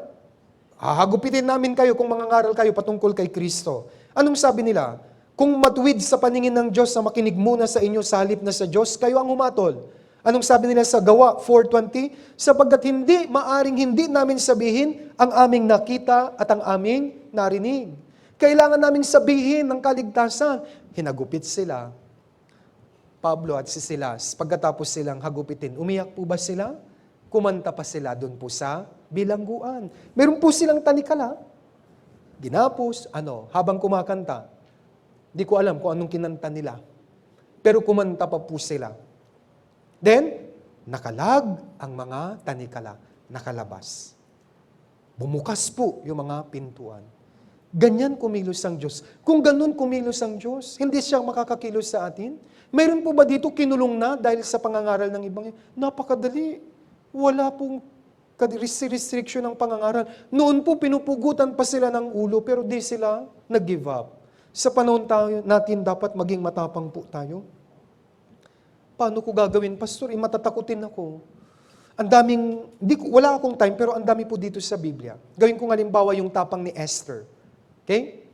hahagupitin namin kayo kung mangangaral kayo patungkol kay Kristo. Anong sabi nila? Kung matuwid sa paningin ng Diyos na makinig muna sa inyo sa halip na sa Diyos, kayo ang humatol. Anong sabi nila sa Gawa 4:20? Sapagkat hindi namin sabihin ang aming nakita at ang aming narinig. Kailangan namin sabihin ng kaligtasan. Hinagupit sila. Pablo at si Silas, pagkatapos silang hagupitin, umiyak po ba sila? Kumanta pa sila doon po sa bilangguan. Meron po silang tanikala. Ginapos, habang kumakanta. Di ko alam kung anong kinanta nila. Pero kumanta pa po sila. Then, nakalag ang mga tanikala. Nakalabas. Bumukas po yung mga pintuan. Ganyan kumilos ang Diyos. Kung ganun kumilos ang Diyos, hindi siya makakakilos sa atin. Mayroon po ba dito kinulong na dahil sa pangangaral ng ibang? Napakadali. Wala pong restriction ng pangangaral. Noon po, pinupugutan pa sila ng ulo, pero di sila nag-give up. Sa panahon natin, dapat maging matapang po tayo. Paano ko gagawin, Pastor? Matatakutin ako. Wala akong time, pero ang dami po dito sa Biblia. Gawin ko halimbawa yung tapang ni Esther. Okay?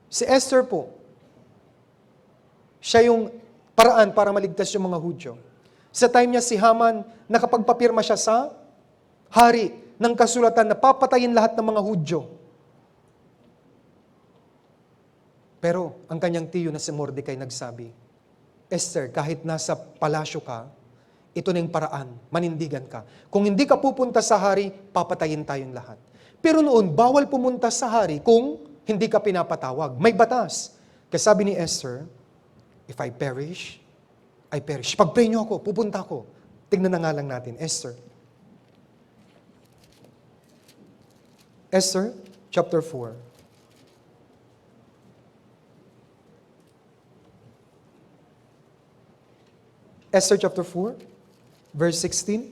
Si Esther po, siya yung paraan para maligtas yung mga Hudyo. Sa time niya si Haman, nakapagpapirma siya sa hari ng kasulatan na papatayin lahat ng mga Hudyo. Pero ang kanyang tiyo na si Mordecai nagsabi, Esther, kahit nasa palasyo ka, ito na yung paraan, manindigan ka. Kung hindi ka pupunta sa hari, papatayin tayong lahat. Pero noon, bawal pumunta sa hari kung hindi ka pinapatawag. May batas. Kaya sabi ni Esther, if I perish, I perish. Pag-pray niyo ako, pupunta ako. Tignan na nga lang natin, Esther. Esther, chapter 4. Esther chapter 4, verse 16.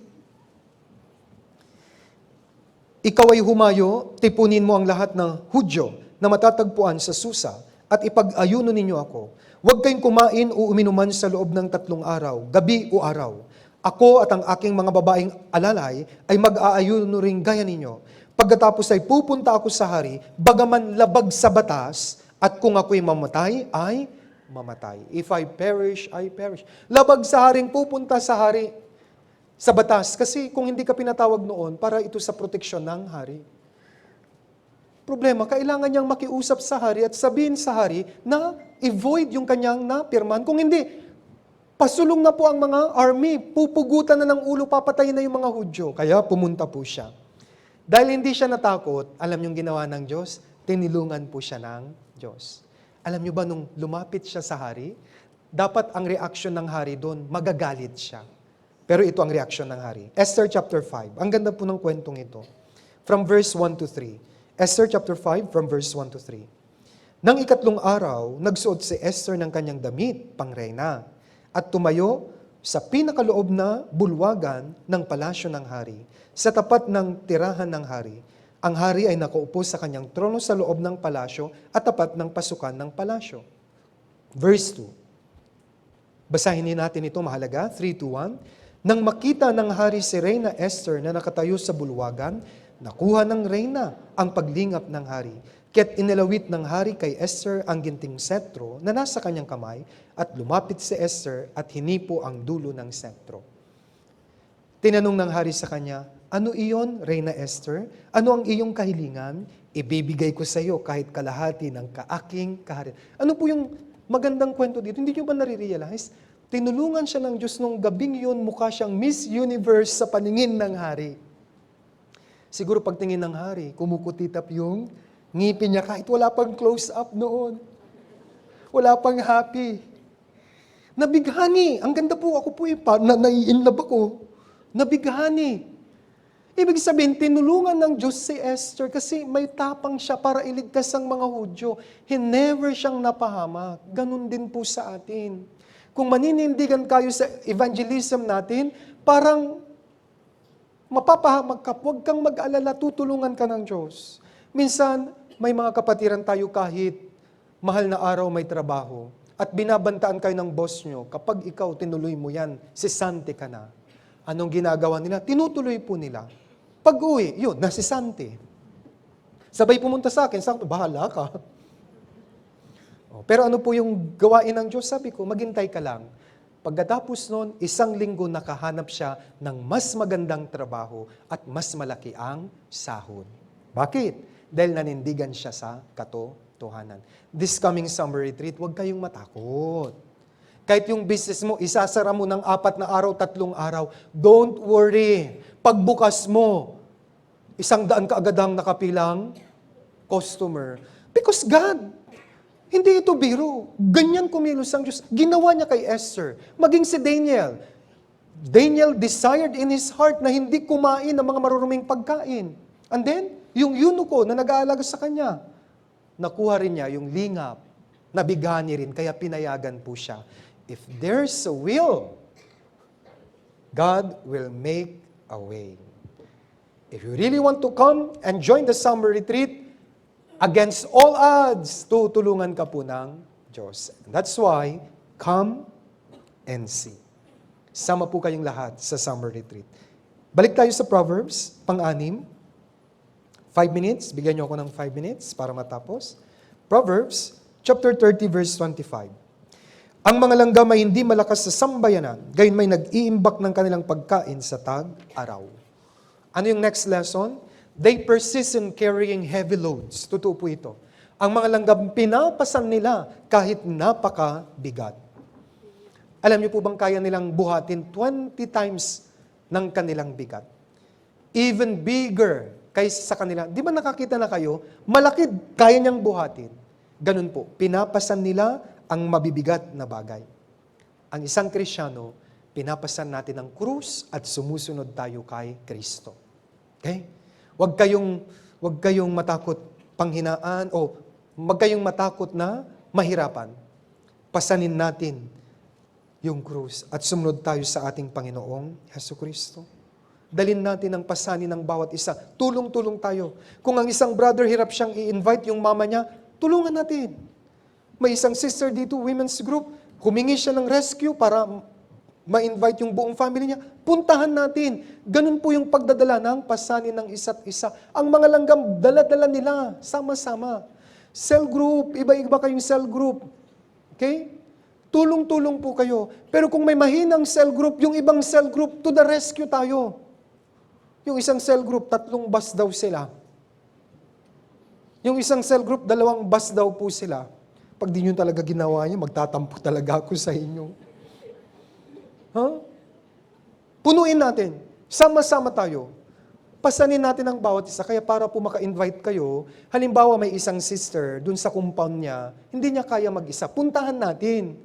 Ikaw ay humayo, tipunin mo ang lahat ng Hudyo na matatagpuan sa Susa at ipag-ayuno ninyo ako. Huwag kayong kumain o uminuman sa loob ng 3 araw, gabi o araw. Ako at ang aking mga babaeng alalay ay mag-aayuno ring gaya ninyo. Pagkatapos ay pupunta ako sa hari, bagaman labag sa batas, at kung ako'y mamatay, ay mamatay. If I perish, I perish. Labag sa haring pupunta sa hari, sa batas. Kasi kung hindi ka pinatawag noon, para ito sa proteksyon ng hari. Problema, kailangan niyang makiusap sa hari at sabihin sa hari na i-void yung kanyang napirman. Kung hindi, pasulong na po ang mga army, pupugutan na ng ulo, papatayin na yung mga Hudyo. Kaya pumunta po siya. Dahil hindi siya natakot, alam niyong ginawa ng Diyos, tinilungan po siya ng Diyos. Alam niyo ba nung lumapit siya sa hari, dapat ang reaksyon ng hari doon, magagalit siya. Pero ito ang reaksyon ng hari. Esther chapter 5. Ang ganda po ng kwentong ito. From verse 1 to 3. Esther chapter 5 from verse 1 to 3. Nang 3 araw, nagsuot si Esther ng kanyang damit, pangreyna, at tumayo sa pinakaloob na bulwagan ng palasyo ng hari, sa tapat ng tirahan ng hari. Ang hari ay nakaupo sa kanyang trono sa loob ng palasyo at tapat ng pasukan ng palasyo. Verse 2. Basahin natin ito, mahalaga. 3-1. Nang makita ng hari si Reyna Esther na nakatayo sa bulwagan, nakuha ng Reyna ang paglingap ng hari. Kaya't inilawit ng hari kay Esther ang ginting setro na nasa kanyang kamay at lumapit si Esther at hinipo ang dulo ng setro. Tinanong ng hari sa kanya, ano iyon, Reyna Esther? Ano ang iyong kahilingan? Ibibigay ko sa iyo kahit kalahati ng kaaking kaharian. Ano po yung magandang kwento dito? Hindi nyo ba nare-realize? Tinulungan siya ng Diyos nung gabing yun, mukha siyang Miss Universe sa paningin ng hari. Siguro pagtingin ng hari, kumukutitap yung ngipin niya kahit wala pang close-up noon. Wala pang happy. Nabighani. Ang ganda po, ako po nai-inlove ako. Nabighani. Ibig sabihin, tinulungan ng Diyos si Esther kasi may tapang siya para iligtas ang mga Hudyo. He never siyang napahamak. Ganun din po sa atin. Kung maninindigan kayo sa evangelism natin, parang mapapahamak ka, huwag kang mag-alala, tutulungan ka ng Diyos. Minsan, may mga kapatiran tayo kahit mahal na araw may trabaho at binabantaan kayo ng boss nyo, kapag ikaw tinuloy mo yan, sisante ka na. Anong ginagawa nila? Tinutuloy po nila. Pag-uwi, yun, nasisante. Sabay pumunta sa akin, sakto, bahala ka. Pero ano po yung gawain ng Diyos? Sabi ko, maghintay ka lang. Pagkatapos nun, 1 linggo nakahanap siya ng mas magandang trabaho at mas malaki ang sahod. Bakit? Dahil nanindigan siya sa katotohanan. This coming summer retreat, huwag kayong matakot. Kahit yung business mo, isasara mo ng 4 na araw, 3 araw, don't worry. Pagbukas mo, 100 kaagad ang nakapilang customer. Because God, hindi ito biro. Ganyan kumilos ang Diyos. Ginawa niya kay Esther. Maging si Daniel. Daniel desired in his heart na hindi kumain ng mga maruruming pagkain. And then, yung eunuko na nag-aalaga sa kanya, nakuha rin niya yung lingap. Nabighani rin, kaya pinayagan po siya. If there's a will, God will make a way. If you really want to come and join the summer retreat, against all odds, tutulungan ka po ng Diyos. And that's why, come and see. Sama po kayong lahat sa summer retreat. Balik tayo sa Proverbs, pang-6. 5 minutes, bigyan niyo ako ng 5 minutes para matapos. Proverbs, chapter 30, verse 25. Ang mga langgam ay hindi malakas sa sambayanan, gayon may nag-iimbak ng kanilang pagkain sa tag-araw. Ano yung next lesson? They persist in carrying heavy loads. Totoo po ito. Ang mga langgam, pinapasan nila kahit napakabigat. Alam niyo po bang kaya nilang buhatin 20 times ng kanilang bigat? Even bigger kaysa sa kanila. Di ba nakakita na kayo? Malaki, kaya niyang buhatin. Ganun po, pinapasan nila ang mabibigat na bagay. Ang isang Kristiyano, pinapasan natin ang krus at sumusunod tayo kay Kristo. Okay? Huwag kayong matakot panghinaan o huwag kayong matakot na mahirapan. Pasanin natin yung krus at sumunod tayo sa ating Panginoong Jesucristo. Dalin natin ang pasanin ng bawat isa. Tulong-tulong tayo. Kung ang isang brother hirap siyang i-invite yung mama niya, tulungan natin. May isang sister dito, women's group, humingi siya ng rescue para ma-invite yung buong family niya. Puntahan natin. Ganun po yung pagdadala ng pasanin ng isa't isa. Ang mga langgam, dala-dala nila, sama-sama. Cell group, iba-iba kayong cell group. Okay? Tulong-tulong po kayo. Pero kung may mahinang cell group, yung ibang cell group, to the rescue tayo. Yung isang cell group, 3 bus daw sila. Yung isang cell group, 2 bus daw po sila. Pag di nyo talaga ginawa niyo, magtatampo talaga ako sa inyo. Huh? Punuin natin. Sama-sama tayo. Pasanin natin ang bawat isa. Kaya para po maka-invite kayo, halimbawa may isang sister dun sa compound niya, hindi niya kaya mag-isa. Puntahan natin.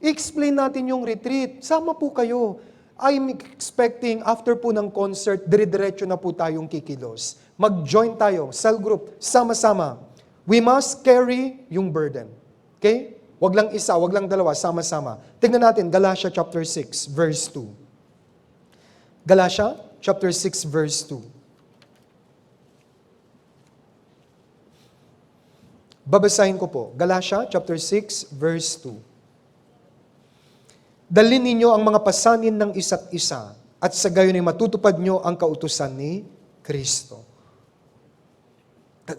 I-explain natin yung retreat. Sama po kayo. I'm expecting after po ng concert, dire-diretso na po tayong kikilos. Mag-join tayo, cell group, sama-sama. We must carry yung burden. Okay? Wag lang isa, wag lang dalawa, sama-sama. Tingnan natin, Galatia chapter 6, verse 2. Galatia chapter 6, verse 2. Babasahin ko po. Galatia chapter 6, verse 2. Dalhin ninyo ang mga pasanin ng isa't isa at sa gayon ay matutupad nyo ang kautusan ni Kristo.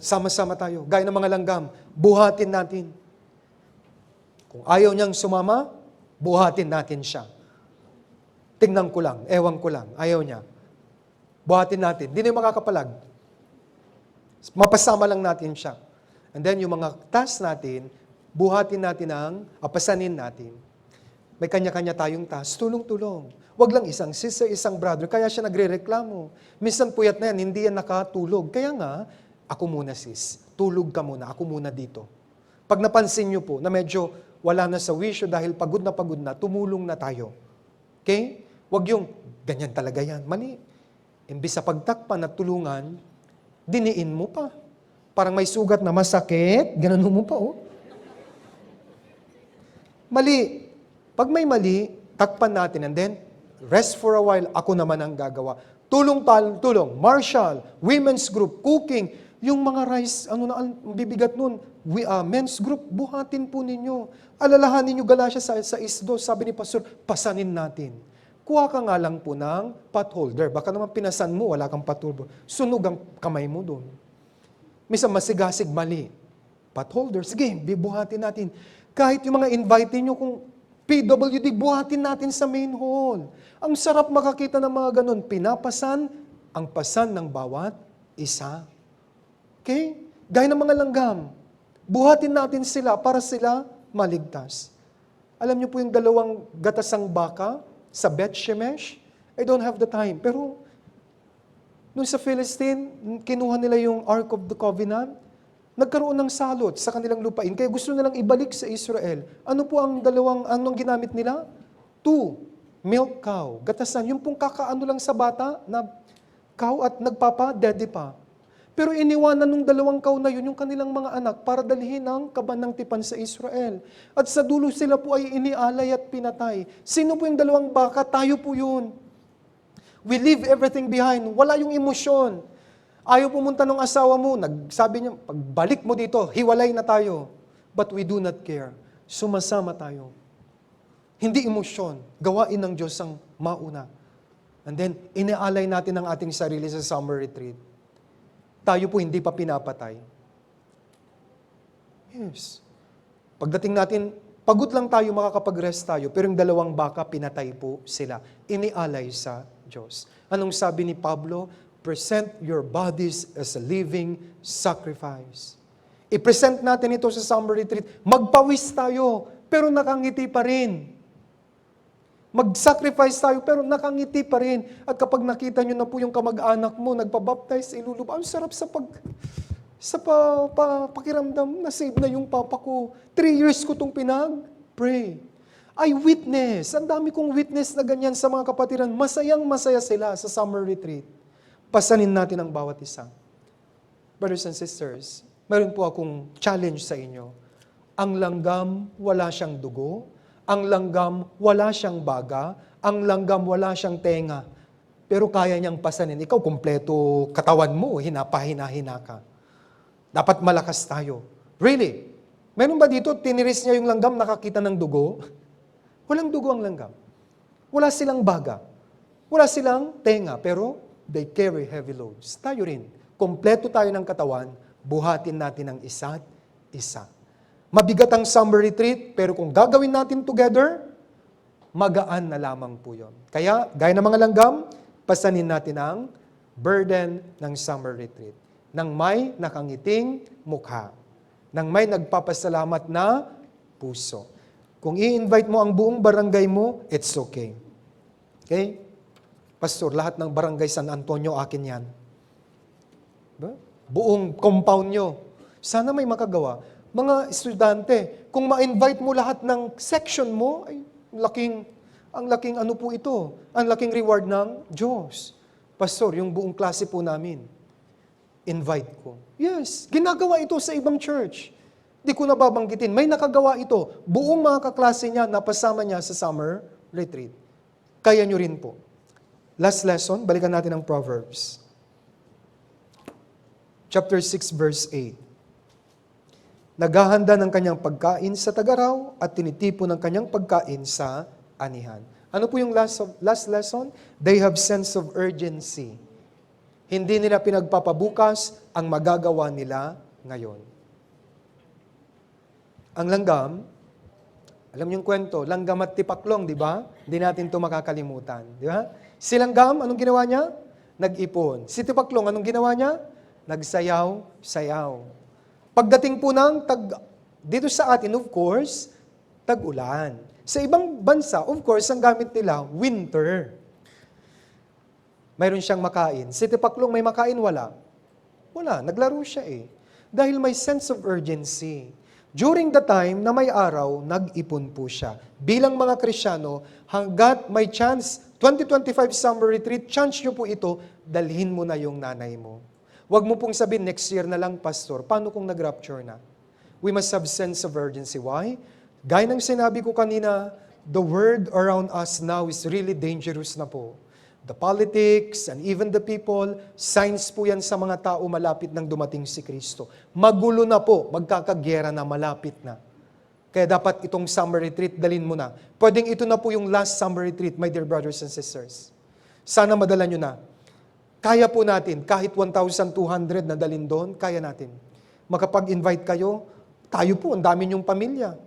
Sama-sama tayo. Gaya ng mga langgam, buhatin natin. Kung ayaw niyang sumama, buhatin natin siya. Tingnan ko lang, ewan ko lang, ayaw niya. Buhatin natin. Di na yung makakapalag. Mapasama lang natin siya. And then yung mga task natin, buhatin natin pasanin natin. May kanya-kanya tayong task, tulong-tulong. Wag lang isang sister, isang brother, kaya siya nagre-reklamo. Minsan puyat na yan, hindi yan nakatulog. Kaya nga, ako muna sis, tulog ka muna, ako muna dito. Pag napansin nyo po na medyo wala na sa wisyo dahil pagod na, tumulong na tayo. Okay? Wag yung, ganyan talaga yan. Mali. Imbis sa pagtakpan at tulungan, diniin mo pa. Parang may sugat na masakit, ganun mo pa, oh. Mali. Pag may mali, takpan natin and then, rest for a while, ako naman ang gagawa. Tulong. Martial, women's group, cooking, yung mga rice, ang bibigat nun, men's group, buhatin po ninyo. Alalahanin nyo Galatia sa isdo, sabi ni Pastor, pasanin natin. Kuha ka nga lang po ng pot holder. Baka naman pinasan mo, wala kang pot holder. Sunog ang kamay mo doon. Minsan masigasig, mali. Pot holder, sige, bibuhatin natin. Kahit yung mga invite nyo, kung PWD, buhatin natin sa main hall. Ang sarap makakita ng mga ganun. Pinapasan ang pasan ng bawat isa. Okay? Gaya ng mga langgam. Buhatin natin sila para sila maligtas. Alam niyo po yung 2 gatasang baka sa Beth Shemesh? I don't have the time. Pero, nung sa Philistine, kinuha nila yung Ark of the Covenant, nagkaroon ng salot sa kanilang lupain, kaya gusto nilang ibalik sa Israel. Ano po ang anong ginamit nila? 2, milk cow, gatasan. Yung pong kakaano lang sa bata na cow at nagpapa-daddy pa. Pero iniwanan ng 2 cow na yun yung kanilang mga anak para dalhin ang kaban ng tipan sa Israel. At sa dulo sila po ay inialay at pinatay. Sino po yung 2 baka? Tayo po yun. We leave everything behind. Wala yung emosyon. Ayaw pumunta ng asawa mo. Nagsabi niya, pagbalik mo dito, hiwalay na tayo. But we do not care. Sumasama tayo. Hindi emosyon. Gawain ng Diyos ang mauna. And then, inialay natin ang ating sarili sa summer retreat. Tayo po hindi pa pinapatay. Yes. Pagdating natin, pagod lang tayo, makakapag-rest tayo, pero yung dalawang baka, pinatay po sila. Inialay sa Diyos. Anong sabi ni Pablo? Present your bodies as a living sacrifice. I-present natin ito sa summer retreat. Magpawis tayo, pero nakangiti pa rin. Mag-sacrifice tayo, pero nakangiti pa rin. At kapag nakita nyo na po yung kamag-anak mo, nagpabaptize, ilulubog, ang sarap sa pakiramdam na save na yung papa ko. 3 years ko itong pinag-pray. I witness. Ang dami kong witness na ganyan sa mga kapatiran. Masayang-masaya sila sa summer retreat. Pasanin natin ang bawat isa. Brothers and sisters, meron po akong challenge sa inyo. Ang langgam, wala siyang dugo. Ang langgam, wala siyang baga. Ang langgam, wala siyang tenga. Pero kaya niyang pasanin. Ikaw, kumpleto katawan mo, hinapa-hina-hina ka. Dapat malakas tayo. Really? Meron ba dito, tiniris niya yung langgam, nakakita ng dugo? Walang dugo ang langgam. Wala silang baga. Wala silang tenga, pero they carry heavy loads. Tayo rin. Kompleto tayo ng katawan, buhatin natin ang isa't isa. Mabigat ang summer retreat, pero kung gagawin natin together, magaan na lamang po yun. Kaya, gaya ng mga langgam, pasanin natin ang burden ng summer retreat. Nang may nakangiting mukha. Nang may nagpapasalamat na puso. Kung i-invite mo ang buong barangay mo, it's okay. Okay? Pastor, lahat ng barangay San Antonio, akin yan. Ba? Buong compound nyo. Sana may makagawa. Mga estudyante, kung ma-invite mo lahat ng section mo, ay ang laking ano po ito, ang laking reward ng Diyos. Pastor, yung buong klase po namin, invite ko. Yes, ginagawa ito sa ibang church. Di ko nababanggitin, may nakagawa ito. Buong mga kaklase niya, napasama niya sa summer retreat. Kaya nyo rin po. Last lesson, balikan natin ang Proverbs. Chapter 6, verse 8. Naghahanda ng kanyang pagkain sa tagaraw at tinitipon ng kanyang pagkain sa anihan. Ano po yung last lesson? They have sense of urgency. Hindi nila pinagpapabukas ang magagawa nila ngayon. Ang langgam, alam niyo yung kwento, langgam at tipaklong, di ba? Hindi natin ito makakalimutan. Di ba? Si langgam, anong ginawa niya? Nag-ipon. Si tipaklong, anong ginawa niya? Nagsayaw-sayaw. Pagdating po ng dito sa atin, of course, tag-ulan. Sa ibang bansa, of course, ang gamit nila, winter. Mayroon siyang makain. Si tipaklong may makain, wala. Wala, naglaro siya eh. Dahil may sense of urgency. During the time na may araw, nag-ipon po siya. Bilang mga Kristyano, hanggat may chance, 2025 summer retreat, chance nyo po ito, dalhin mo na yung nanay mo. Huwag mo pong sabihin, next year na lang, Pastor. Paano kung nag-rapture na? We must have sense of urgency. Why? Gaya ng sinabi ko kanina, the world around us now is really dangerous na po. The politics and even the people, signs po yan sa mga tao malapit nang dumating si Kristo. Magulo na po, magkakagyera na, malapit na. Kaya dapat itong summer retreat, dalin mo na. Pwedeng ito na po yung last summer retreat, my dear brothers and sisters. Sana madala nyo na. Kaya po natin, kahit 1,200 na dalhin doon, kaya natin. Makapag-invite kayo, tayo po, ang dami niyong pamilya.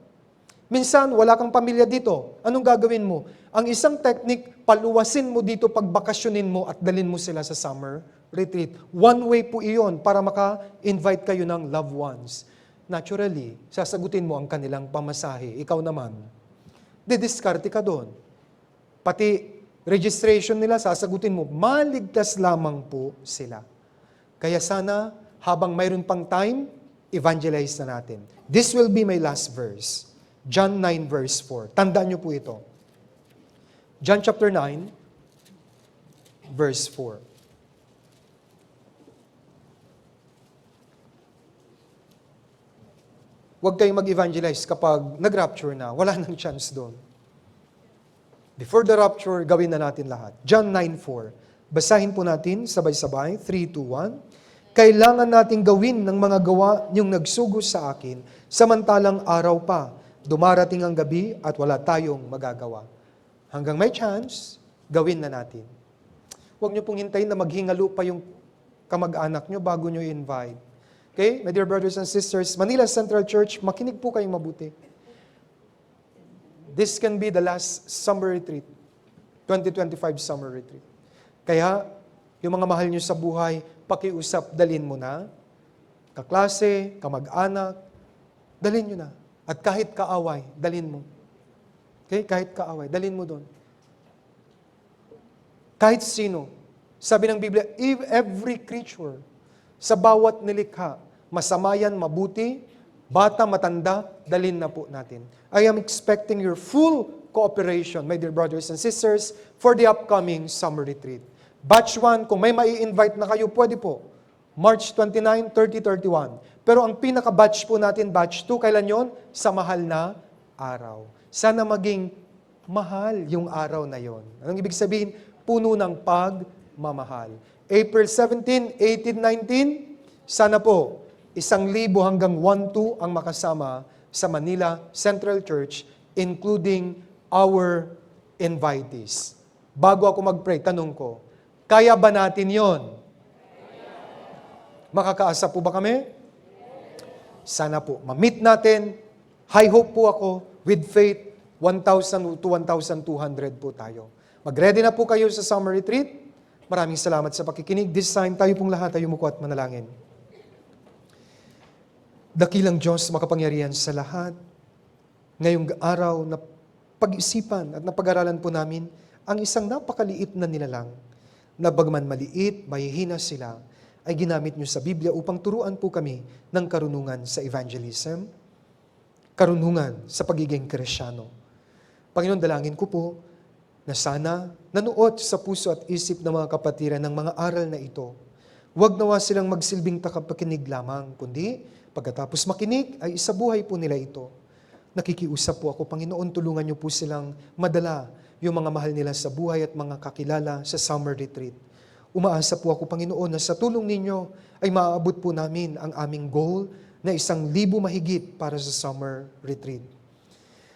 Minsan, wala kang pamilya dito. Anong gagawin mo? Ang isang technique, paluwasin mo dito, pagbakasyonin mo at dalhin mo sila sa summer retreat. One way po iyon para maka-invite kayo ng loved ones. Naturally, sasagutin mo ang kanilang pamasahe. Ikaw naman, didiskarte ka doon. Pati registration nila, sasagutin mo, maligtas lamang po sila. Kaya sana, habang mayroon pang time, evangelize na natin. This will be my last verse. John 9 verse 4. Tandaan niyo po ito. John chapter 9, verse 4. Huwag kayong mag-evangelize kapag nag-rapture na. Wala nang chance doon. Before the rapture, gawin na natin lahat. John 9:4. Basahin po natin, sabay-sabay, 3, 2, 1. Kailangan nating gawin ng mga gawa niyong nagsugo sa akin, samantalang araw pa, dumarating ang gabi at wala tayong magagawa. Hanggang may chance, gawin na natin. Huwag niyo pong hintayin na maghingalo pa yung kamag-anak niyo bago niyo i-invite. Okay, my dear brothers and sisters, Manila Central Church, makinig po kayong mabuti. This can be the last summer retreat, 2025 summer retreat. Kaya, yung mga mahal nyo sa buhay, pakiusap, dalhin mo na. Kaklase, kamag-anak, dalhin nyo na. At kahit kaaway, dalhin mo. Okay, kahit kaaway, dalhin mo doon. Kahit sino. Sabi ng Biblia, if every creature, sa bawat nilikha, masama yan, mabuti, bata, matanda, dalhin na po natin. I am expecting your full cooperation, my dear brothers and sisters, for the upcoming summer retreat. Batch 1, kung may mai-invite na kayo, pwede po. March 29, 30, 31. Pero ang pinaka-batch po natin, batch 2, kailan yon? Sa mahal na araw. Sana maging mahal yung araw na yon. Anong ibig sabihin? Puno ng pagmamahal. April 17, 18, 19, sana po, 1,000 hanggang 1,200 ang makasama sa Manila Central Church, including our invitees. Bago ako mag-pray, tanong ko, kaya ba natin yon? Makakaasa po ba kami? Sana po, ma-meet natin. High hope po ako, with faith, 1,000 to 1,200 po tayo. Mag-ready na po kayo sa summer retreat. Maraming salamat sa pakikinig. This time, tayo pong lahat ay umuko at manalangin. Dakilang Diyos, makapangyarihan sa lahat, ngayong araw na pag-isipan at napag-aralan po namin ang isang napakaliit na nilalang na bagman maliit, mahihina sila, ay ginamit nyo sa Biblia upang turuan po kami ng karunungan sa evangelism, karunungan sa pagiging Kristyano. Panginoon, dalangin ko po na sana nanuot sa puso at isip ng mga kapatiran ng mga aral na ito. Huwag nawa silang magsilbing takapakinig lamang, kundi pagkatapos makinig ay isabuhay po nila ito. Nakikiusap po ako, Panginoon, tulungan niyo po silang madala yung mga mahal nila sa buhay at mga kakilala sa summer retreat. Umaasa po ako, Panginoon, na sa tulong ninyo ay maaabot po namin ang aming goal na 1,000 mahigit para sa summer retreat.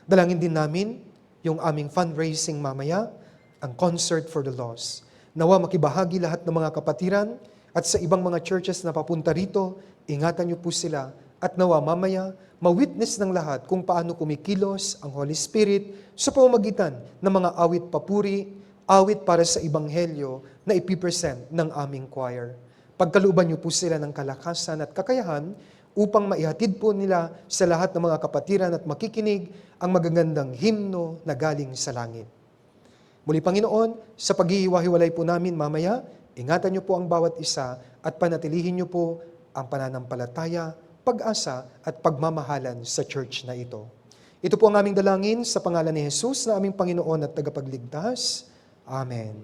Dalangin din namin yung aming fundraising mamaya, ang Concert for the Lost. Nawa makibahagi lahat ng mga kapatiran at sa ibang mga churches na papunta rito, ingatan niyo po sila at nawa mamaya, ma-witness ng lahat kung paano kumikilos ang Holy Spirit sa pamamagitan ng mga awit papuri, awit para sa Ebanghelyo na ipipresent ng aming choir. Pagkalooban niyo po sila ng kalakasan at kakayahan upang maihatid po nila sa lahat ng mga kapatiran at makikinig ang magagandang himno na galing sa langit. Muli, Panginoon, sa paghihiwa-hiwalay po namin mamaya, ingatan niyo po ang bawat isa at panatilihin niyo po ang pananampalataya, pag-asa at pagmamahalan sa church na ito. Ito po ang aming dalangin sa pangalan ni Jesus na aming Panginoon at tagapagligtas. Amen.